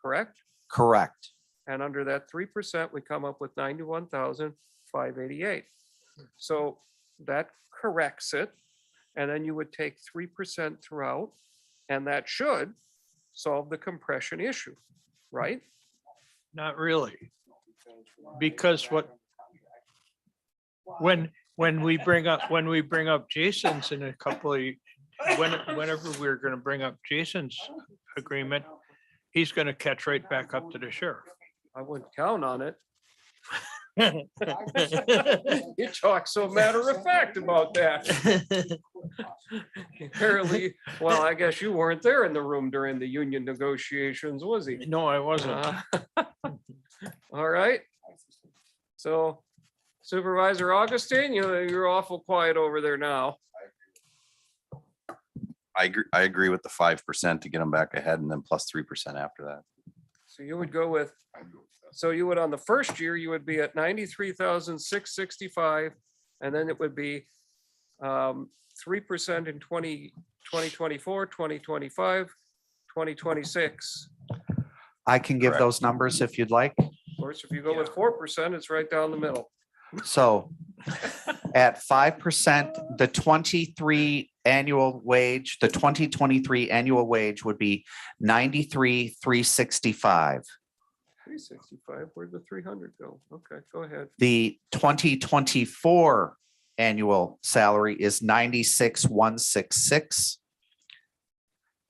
[SPEAKER 1] correct?
[SPEAKER 2] Correct.
[SPEAKER 1] And under that 3%, we come up with 91,588. So that corrects it. And then you would take 3% throughout, and that should solve the compression issue, right?
[SPEAKER 8] Not really. Because when we bring up Jason's in a couple of, whenever we're gonna bring up Jason's agreement, he's gonna catch right back up to the sheriff.
[SPEAKER 1] I wouldn't count on it. You talk so matter of fact about that. Apparently, well, I guess you weren't there in the room during the union negotiations, was he?
[SPEAKER 8] No, I wasn't.
[SPEAKER 1] All right. So Supervisor Augustine, you're awful quiet over there now.
[SPEAKER 10] I agree with the 5% to get them back ahead and then plus 3% after that.
[SPEAKER 1] So you would go with, so you would, on the first year, you would be at 93,665, and then it would be 3% in 2024, 2025, 2026.
[SPEAKER 2] I can give
[SPEAKER 10] Correct.
[SPEAKER 2] those numbers if you'd like.
[SPEAKER 1] Of course, if you go with 4%, it's right down the middle.
[SPEAKER 2] So at 5%, the 2023 annual wage would be 93,365.
[SPEAKER 1] 365, where'd the 300 go? Okay, go ahead.
[SPEAKER 2] The 2024 annual salary is 96,166.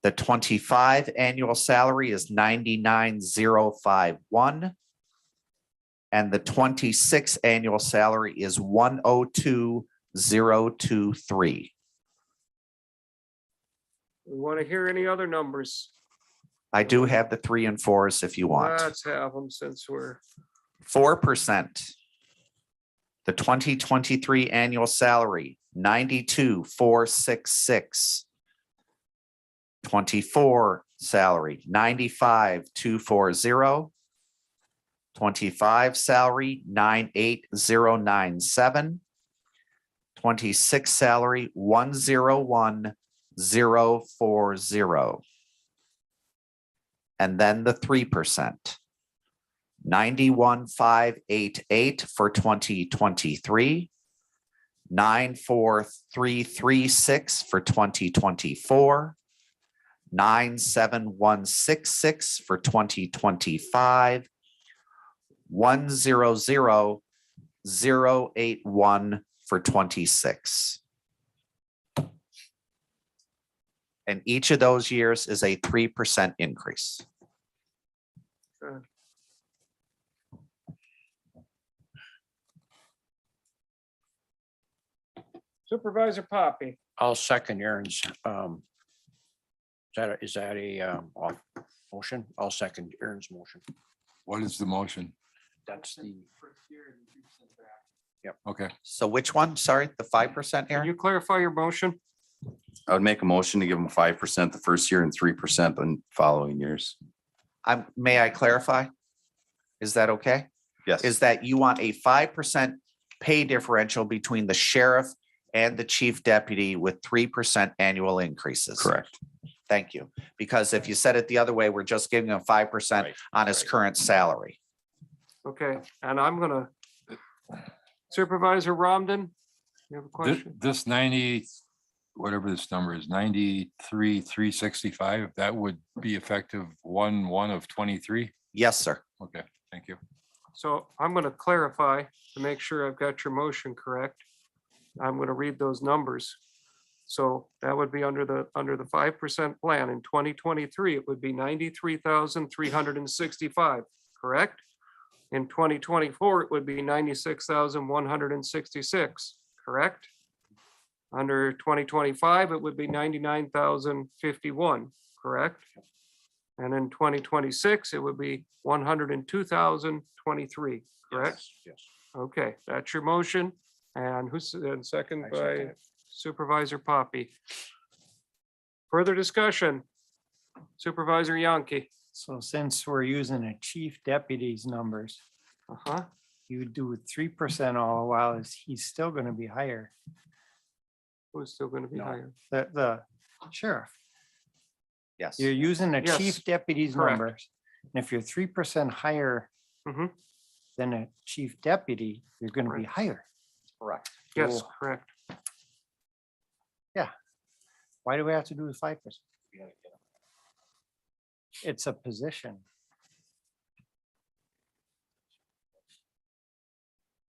[SPEAKER 2] The 25 annual salary is 99,051. And the 26 annual salary is 102,023.
[SPEAKER 1] We want to hear any other numbers.
[SPEAKER 2] I do have the 3 and 4s if you want.
[SPEAKER 1] Let's have them since we're,
[SPEAKER 2] 4%. The 2023 annual salary, 92,466. 24 salary, 95,240. 25 salary, 98097. 26 salary, 101,040. And then the 3%. 91,588 for 2023. 94,336 for 2024. 97,166 for 2025. 100,081 for 26. And each of those years is a 3% increase.
[SPEAKER 1] Supervisor Poppy.
[SPEAKER 5] I'll second Aaron's, is that a off motion? I'll second Aaron's motion.
[SPEAKER 3] What is the motion?
[SPEAKER 5] That's the,
[SPEAKER 3] Okay,
[SPEAKER 2] So which one? Sorry, the 5%,
[SPEAKER 1] Can
[SPEAKER 2] Aaron?
[SPEAKER 1] you clarify your motion?
[SPEAKER 10] I would make a motion to give them 5% the first year and 3% on following years.
[SPEAKER 2] May I clarify? Is that okay?
[SPEAKER 10] Yes.
[SPEAKER 2] Is that you want a 5% pay differential between the sheriff and the chief deputy with 3% annual increases?
[SPEAKER 10] Correct.
[SPEAKER 2] Thank you. Because if you said it the other way, we're just giving him 5%
[SPEAKER 10] Right,
[SPEAKER 2] on his
[SPEAKER 10] right.
[SPEAKER 2] current salary.
[SPEAKER 1] Okay, and I'm gonna, Supervisor Romden, you have a question?
[SPEAKER 3] this 90, whatever this number is, 93,365, that would be effective 1/1 of 23.
[SPEAKER 2] Yes, sir.
[SPEAKER 3] Okay, thank you.
[SPEAKER 1] So I'm gonna clarify to make sure I've got your motion correct. I'm gonna read those numbers. So that would be under the 5% plan. In 2023, it would be 93,365, correct? In 2024, it would be 96,166, correct? Under 2025, it would be 99,051, correct? And in 2026, it would be 102,023, correct?
[SPEAKER 5] yes.
[SPEAKER 1] Okay, that's your motion. And who's, and second by Supervisor Poppy. Further discussion? Supervisor Yankee.
[SPEAKER 6] So since we're using a chief deputy's numbers,
[SPEAKER 1] Uh-huh.
[SPEAKER 6] you do 3% all the while, is he's still gonna be higher.
[SPEAKER 1] Who's still gonna be
[SPEAKER 5] No.
[SPEAKER 1] higher?
[SPEAKER 6] The sheriff,
[SPEAKER 2] Yes.
[SPEAKER 6] you're using a
[SPEAKER 1] Yes,
[SPEAKER 6] chief deputy's
[SPEAKER 1] correct.
[SPEAKER 6] numbers. And if you're 3% higher
[SPEAKER 1] Mhm.
[SPEAKER 6] than a chief deputy, you're gonna be
[SPEAKER 1] Right.
[SPEAKER 6] higher.
[SPEAKER 2] Correct.
[SPEAKER 1] Yes, correct.
[SPEAKER 6] Why do we have to do the 5%? It's a position.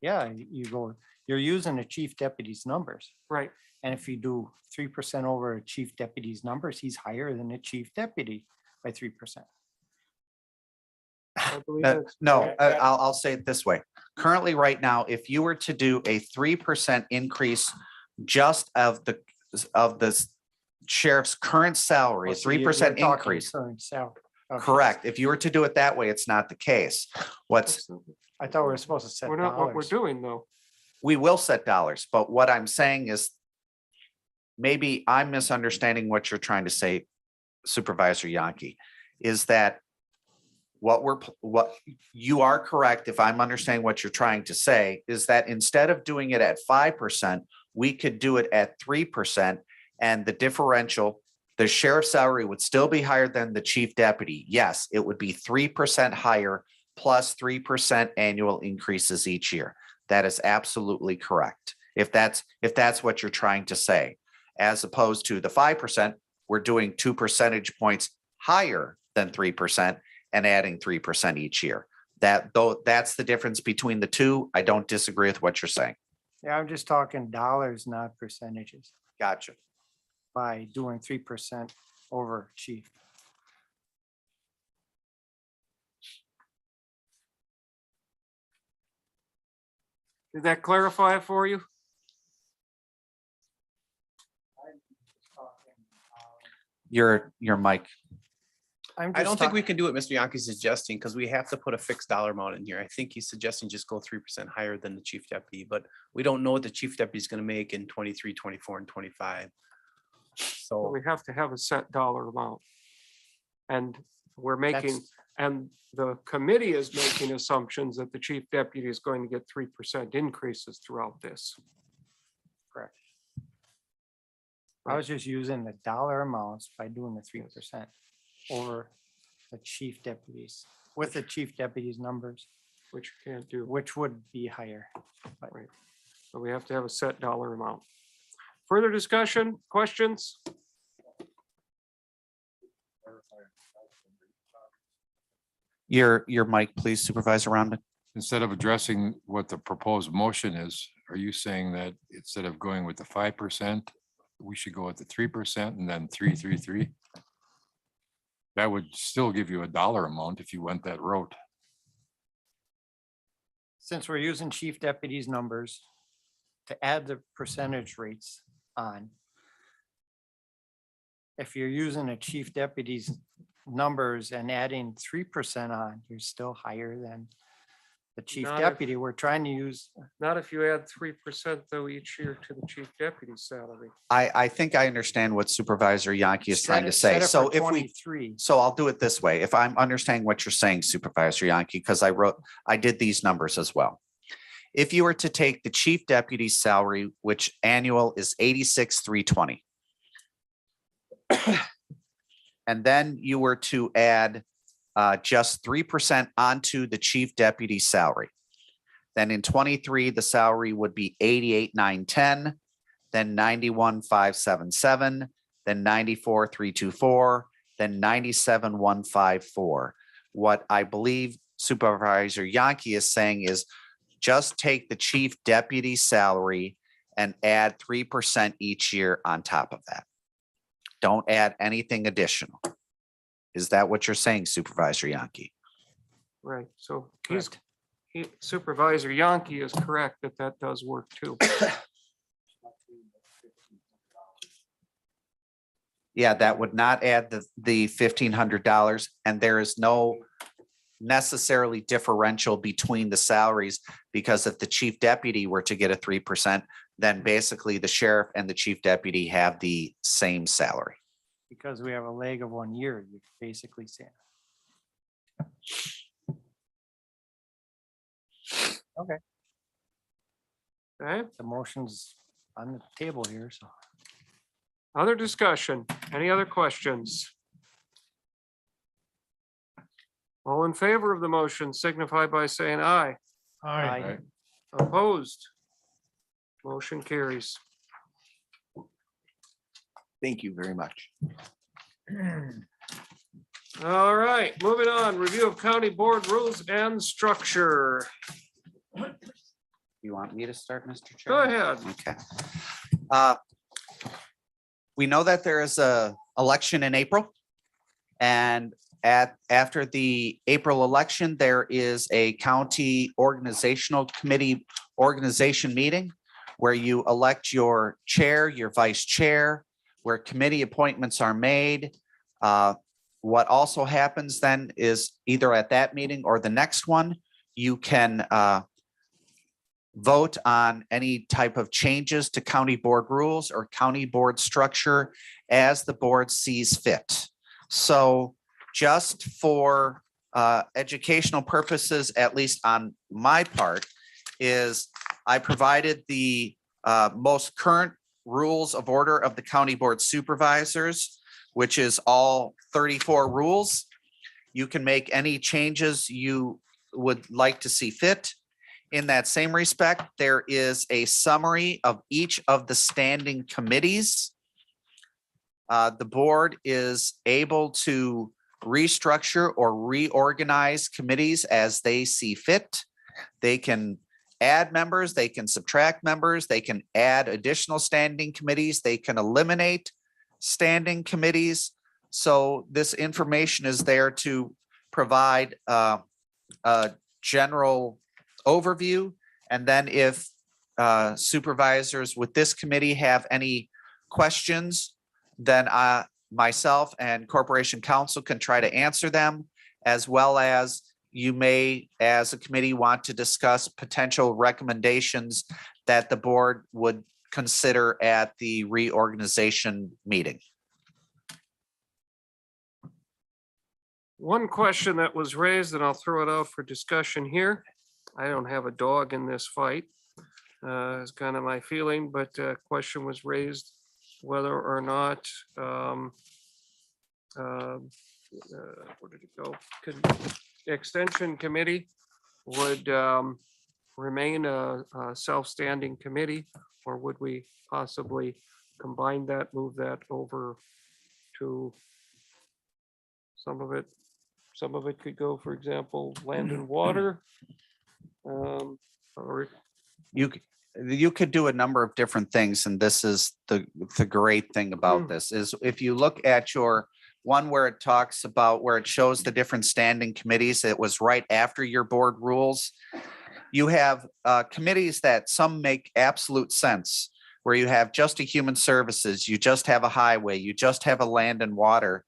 [SPEAKER 6] Yeah, you go, you're using a chief deputy's numbers.
[SPEAKER 1] Right.
[SPEAKER 6] And if you do 3% over a chief deputy's numbers, he's higher than a chief deputy by 3%.
[SPEAKER 1] I believe
[SPEAKER 2] Uh,
[SPEAKER 1] that's
[SPEAKER 2] No,
[SPEAKER 1] correct.
[SPEAKER 2] I'll say it this way. Currently, right now, if you were to do a 3% increase just of the sheriff's current salary, a
[SPEAKER 6] Oh, so you're
[SPEAKER 2] 3%
[SPEAKER 6] talking
[SPEAKER 2] increase.
[SPEAKER 6] current salary. Okay.
[SPEAKER 2] Correct. If you were to do it that way, it's not the case. What's,
[SPEAKER 6] I thought we were supposed to set
[SPEAKER 1] We're not what we're
[SPEAKER 6] dollars.
[SPEAKER 1] doing though.
[SPEAKER 2] we will set dollars, but what I'm saying is maybe I'm misunderstanding what you're trying to say, Supervisor Yankee, is that what you are correct, if I'm understanding what you're trying to say, is that instead of doing it at 5%, we could do it at 3%, and the differential, the sheriff's salary would still be higher than the chief deputy. Yes, it would be 3% higher plus 3% annual increases each year. That is absolutely correct. If that's what you're trying to say, as opposed to the 5%, we're doing 2 percentage points higher than 3% and adding 3% each year. That's the difference between the two. I don't disagree with what you're saying.
[SPEAKER 6] Yeah, I'm just talking dollars, not percentages,
[SPEAKER 2] Gotcha.
[SPEAKER 6] by doing 3% over chief.
[SPEAKER 1] Did that clarify it for you?
[SPEAKER 2] Your mic.
[SPEAKER 14] I don't think we can do what Mr. Yankee is suggesting because we have to put a fixed dollar amount in here. I think he's suggesting just go 3% higher than the chief deputy, but we don't know what the chief deputy is going to make in 23, 24, and 25.
[SPEAKER 1] So
[SPEAKER 14] So
[SPEAKER 1] we have to have a set dollar amount. And we're making,
[SPEAKER 14] That's-
[SPEAKER 1] and the committee is making assumptions that the chief deputy is going to get 3% increases throughout this.
[SPEAKER 6] Correct. I was just using the dollar amounts by doing the 3% over the chief deputies, with the chief deputies numbers,
[SPEAKER 1] Which you can't do.
[SPEAKER 6] which would be higher. But
[SPEAKER 1] Right. So we have to have a set dollar amount. Further discussion, questions?
[SPEAKER 2] Your mic, please, Supervisor Romnick.
[SPEAKER 3] Instead of addressing what the proposed motion is, are you saying that instead of going with the 5%, we should go with the 3% and then 333? That would still give you a dollar amount if you went that route.
[SPEAKER 6] since we're using chief deputies numbers to add the percentage rates on, if you're using a chief deputy's numbers and adding 3% on, you're still higher than the chief
[SPEAKER 1] Not if-
[SPEAKER 6] deputy. We're trying to use,
[SPEAKER 1] Not if you add 3% though each year to the chief deputy's salary.
[SPEAKER 2] I think I understand what Supervisor Yankee is trying to say.
[SPEAKER 6] set it
[SPEAKER 2] So
[SPEAKER 6] for
[SPEAKER 2] if we,
[SPEAKER 6] 23.
[SPEAKER 2] so I'll do it this way. If I'm understanding what you're saying, Supervisor Yankee, because I did these numbers as well. If you were to take the chief deputy's salary, which annual is 86,320. And then you were to add just 3% onto the chief deputy's salary. Then in 23, the salary would be 88,910, then 91,577, then 94,324, then 97,154. What I believe Supervisor Yankee is saying is just take the chief deputy's salary and add 3% each year on top of that. Don't add anything additional. Is that what you're saying, Supervisor Yankee?
[SPEAKER 1] Right, so Supervisor Yankee is correct that that does work too.
[SPEAKER 2] Yeah, that would not add the $1,500, and there is no necessarily differential between the salaries, because if the chief deputy were to get a 3%, then basically the sheriff and the chief deputy have the same salary.
[SPEAKER 6] Because we have a lag of 1 year, you basically say. Okay,
[SPEAKER 1] Okay,
[SPEAKER 6] the motion's on the table here, so.
[SPEAKER 1] other discussion? Any other questions? All in favor of the motion signify by saying aye.
[SPEAKER 6] Aye.
[SPEAKER 1] Opposed? Motion carries.
[SPEAKER 7] Thank you very much.
[SPEAKER 1] All right, moving on. Review of county board rules and structure.
[SPEAKER 2] You want me to start, Mr. Chair?
[SPEAKER 1] Go ahead.
[SPEAKER 2] Okay. We know that there is a election in April. And after the April election, there is a county organizational committee organization meeting where you elect your chair, your vice chair, where committee appointments are made. What also happens then is either at that meeting or the next one, you can vote on any type of changes to county board rules or county board structure as the board sees fit. So just for educational purposes, at least on my part, is I provided the most current rules of order of the county board supervisors, which is all 34 rules. You can make any changes you would like to see fit. In that same respect, there is a summary of each of the standing committees. The board is able to restructure or reorganize committees as they see fit. They can add members, they can subtract members, they can add additional standing committees, they can eliminate standing committees. So this information is there to provide a general overview. And then if supervisors with this committee have any questions, then myself and Corporation Counsel can try to answer them, as well as you may, as a committee, want to discuss potential recommendations that the board would consider at the reorganization meeting.
[SPEAKER 1] One question that was raised, and I'll throw it out for discussion here. I don't have a dog in this fight. It's kind of my feeling, but a question was raised whether or not, where did it go? Could the Extension Committee would remain a self-standing committee, or would we possibly combine that, move that over to some of it? Some of it could go, for example, land and water. Or
[SPEAKER 2] You could do a number of different things, and this is the great thing about this is if you look at your one where it talks about where it shows the different standing committees, it was right after your board rules. You have committees that some make absolute sense, where you have just a human services, you just have a highway, you just have a land and water.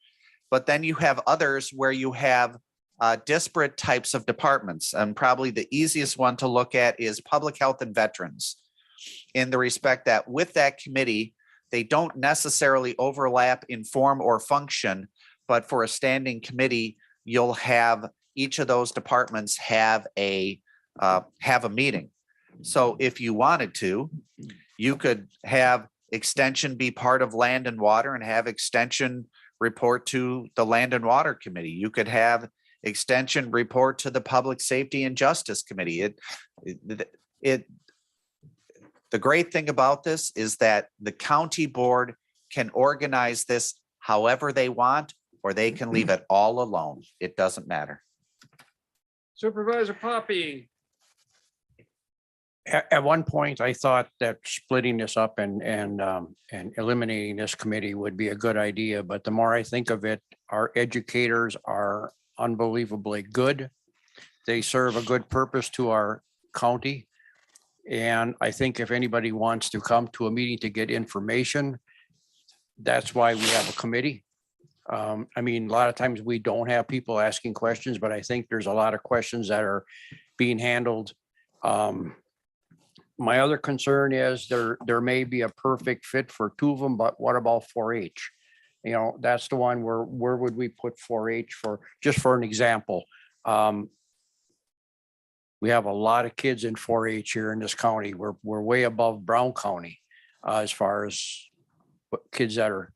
[SPEAKER 2] But then you have others where you have disparate types of departments. And probably the easiest one to look at is public health and veterans, in the respect that with that committee, they don't necessarily overlap in form or function, but for a standing committee, you'll have each of those departments have a meeting. So if you wanted to, you could have extension be part of land and water and have extension report to the Land and Water Committee. You could have extension report to the Public Safety and Justice Committee. The great thing about this is that the county board can organize this however they want, or they can leave it all alone. It doesn't matter.
[SPEAKER 1] Supervisor Poppy.
[SPEAKER 5] At one point, I thought that splitting this up and eliminating this committee would be a good idea, but the more I think of it, our educators are unbelievably good. They serve a good purpose to our county. And I think if anybody wants to come to a meeting to get information, that's why we have a committee. I mean, a lot of times we don't have people asking questions, but I think there's a lot of questions that are being handled. My other concern is there may be a perfect fit for two of them, but what about 4-H? You know, that's the one where would we put 4-H for, just for an example? We have a lot of kids in 4-H here in this county. We're way above Brown County as far as kids that are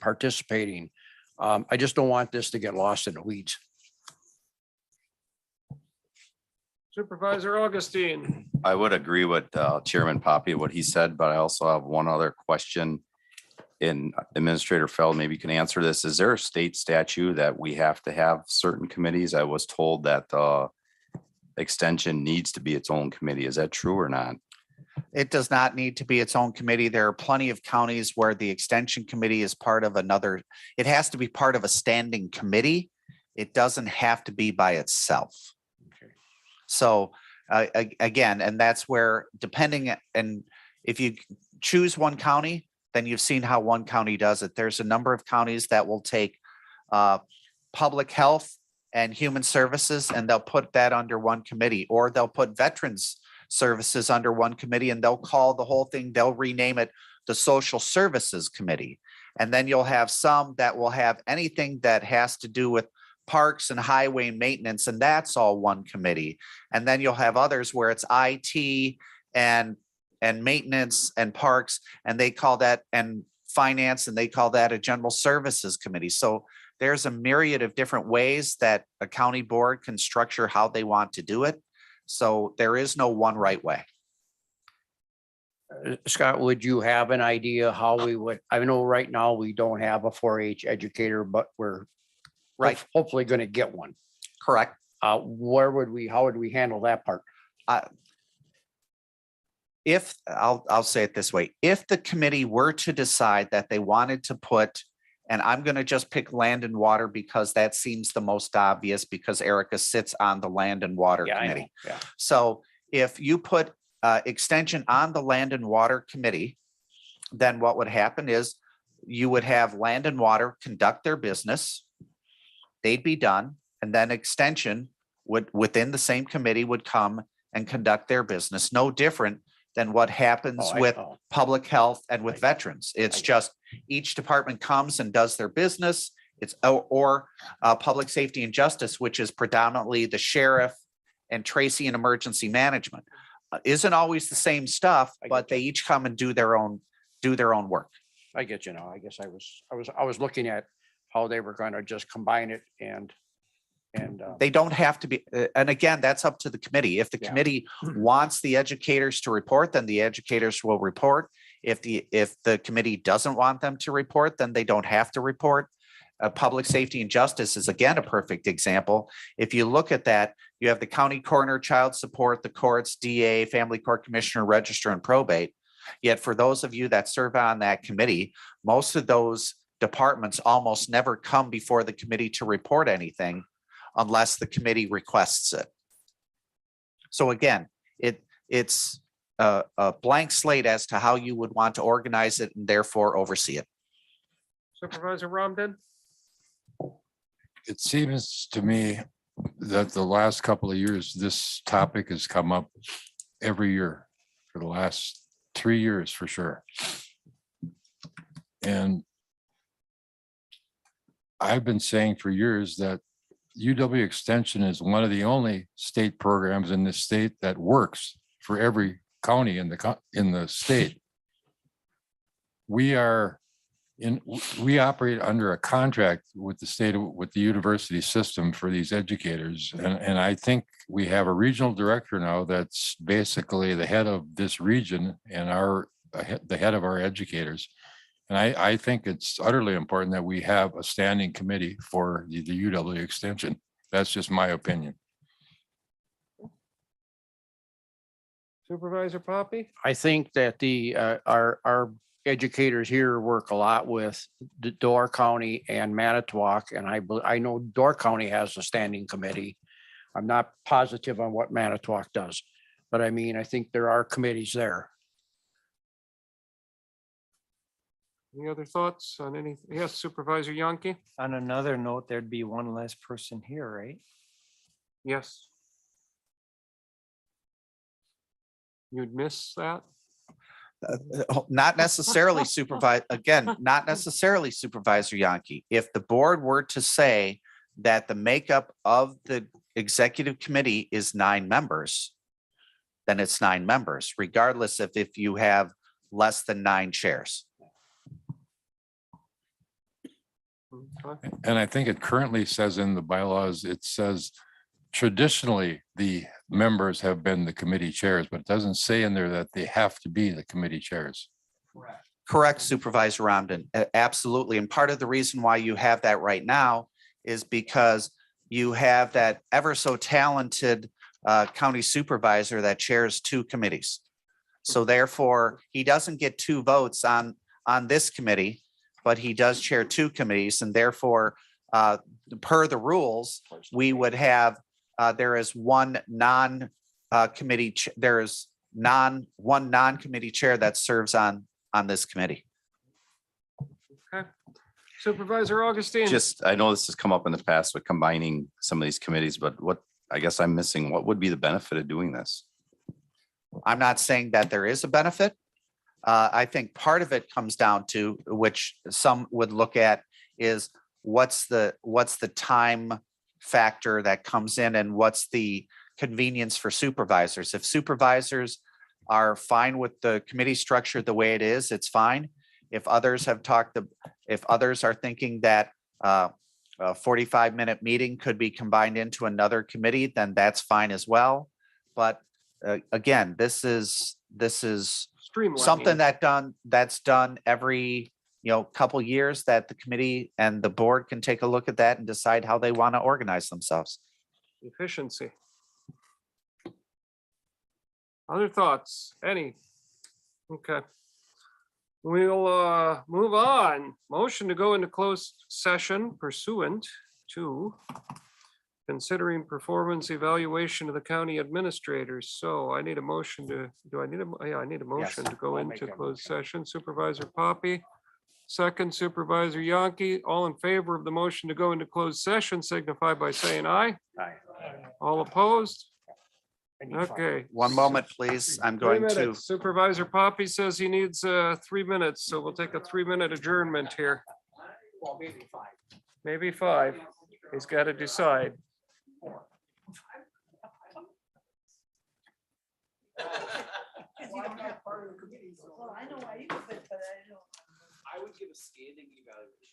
[SPEAKER 5] participating. I just don't want this to get lost in the weeds.
[SPEAKER 1] Supervisor Augustine.
[SPEAKER 10] I would agree with Chairman Poppy, what he said, but I also have one other question. And Administrator Feld, maybe you can answer this. Is there a state statute that we have to have certain committees? I was told that extension needs to be its own committee. Is that true or not?
[SPEAKER 2] It does not need to be its own committee. There are plenty of counties where the extension committee is part of another. It has to be part of a standing committee. It doesn't have to be by itself. So again, and that's where depending, and if you choose one county, then you've seen how one county does it. There's a number of counties that will take public health and human services, and they'll put that under one committee, or they'll put veterans services under one committee, and they'll call the whole thing, they'll rename it the Social Services Committee. And then you'll have some that will have anything that has to do with parks and highway maintenance, and that's all one committee. And then you'll have others where it's IT and maintenance and parks, and they call that, and finance, and they call that a General Services Committee. So there's a myriad of different ways that a county board can structure how they want to do it. So there is no one right way.
[SPEAKER 5] Scott, would you have an idea how we would, I know right now we don't have a 4-H educator, but we're hopefully going to get one.
[SPEAKER 2] Correct.
[SPEAKER 5] Where would we, how would we handle that part?
[SPEAKER 2] If I'll say it this way, if the committee were to decide that they wanted to put, and I'm going to just pick land and water because that seems the most obvious, because Erica sits on the land and water
[SPEAKER 5] Yeah, I know.
[SPEAKER 2] committee.
[SPEAKER 5] Yeah.
[SPEAKER 2] So if you put extension on the land and water committee, then what would happen is you would have land and water conduct their business. They'd be done. And then extension would, within the same committee, would come and conduct their business. No different than what happens with public health and with veterans. It's just each department comes and does their business. It's or public safety and justice, which is predominantly the sheriff and Tracy in emergency management. Isn't always the same stuff, but they each come and do their own work.
[SPEAKER 5] I get you now. I guess I was looking at how they were going to just combine it and
[SPEAKER 2] They don't have to be, and again, that's up to the committee. If the committee wants the educators to report, then the educators will report. If the committee doesn't want them to report, then they don't have to report. Public safety and justice is again a perfect example. If you look at that, you have the county coroner, child support, the courts, DA, family court commissioner, register, and probate. Yet for those of you that serve on that committee, most of those departments almost never come before the committee to report anything unless the committee requests it. So again, it's a blank slate as to how you would want to organize it and therefore oversee it.
[SPEAKER 1] Supervisor Romden?
[SPEAKER 3] It seems to me that the last couple of years, this topic has come up every year for the last 3 years for sure. And I've been saying for years that UW Extension is one of the only state programs in this state that works for every county in the state. We operate under a contract with the university system for these educators. And I think we have a regional director now that's basically the head of this region and the head of our educators. And I think it's utterly important that we have a standing committee for the UW Extension. That's just my opinion.
[SPEAKER 1] Supervisor Poppy?
[SPEAKER 5] I think that our educators here work a lot with the Door County and Manitowoc, and I know Door County has a standing committee. I'm not positive on what Manitowoc does, but I mean, I think there are committees there.
[SPEAKER 1] Any other thoughts on any? Yes, Supervisor Yonke?
[SPEAKER 6] On another note, there'd be one less person here, right?
[SPEAKER 1] Yes. You'd miss that?
[SPEAKER 2] Not necessarily not necessarily Supervisor Yankee. If the board were to say that the makeup of the executive committee is 9 members, then it's 9 members, regardless of if you have less than 9 chairs.
[SPEAKER 1] Okay.
[SPEAKER 3] And I think it currently says in the bylaws, it says traditionally the members have been the committee chairs, but it doesn't say in there that they have to be the committee chairs.
[SPEAKER 2] Correct, Supervisor Ramden. Absolutely. And part of the reason why you have that right now is because you have that ever so talented county supervisor that chairs 2 committees. So therefore, he doesn't get 2 votes on this committee, but he does chair 2 committees, and therefore, per the rules, we would have, there is one non-committee, there is one non-committee chair that serves on this committee.
[SPEAKER 1] Okay. Supervisor Augustine?
[SPEAKER 10] Just, I know this has come up in the past with combining some of these committees, but what, I guess I'm missing, what would be the benefit of doing this?
[SPEAKER 2] I'm not saying that there is a benefit. I think part of it comes down to, which some would look at, is what's the time factor that comes in, and what's the convenience for supervisors. If supervisors are fine with the committee structure the way it is, it's fine. If others if others are thinking that a 45-minute meeting could be combined into another committee, then that's fine as well. But again, this is
[SPEAKER 1] Streamlining.
[SPEAKER 2] something that's done every couple years, that the committee and the board can take a look at that and decide how they want to organize themselves.
[SPEAKER 1] Efficiency. Other thoughts? Any? Okay. We'll move on. Motion to go into closed session pursuant to considering performance evaluation of the county administrators. So I need a motion to, I need a motion to go
[SPEAKER 5] I'll make
[SPEAKER 1] into
[SPEAKER 5] that
[SPEAKER 1] closed
[SPEAKER 5] motion.
[SPEAKER 1] session. Supervisor Poppy. Second, Supervisor Yonke. All in favor of the motion to go into closed session signify by saying aye.
[SPEAKER 5] Aye.
[SPEAKER 1] All opposed?
[SPEAKER 5] I need 5.
[SPEAKER 1] Okay.
[SPEAKER 2] One moment, please. I'm
[SPEAKER 1] 3
[SPEAKER 2] going to,
[SPEAKER 1] minutes. Supervisor Poppy says he needs 3 minutes, so we'll take a 3-minute adjournment here.
[SPEAKER 5] Well, maybe 5.
[SPEAKER 1] Maybe 5. He's got to decide.
[SPEAKER 14] I would give a scathing evaluation.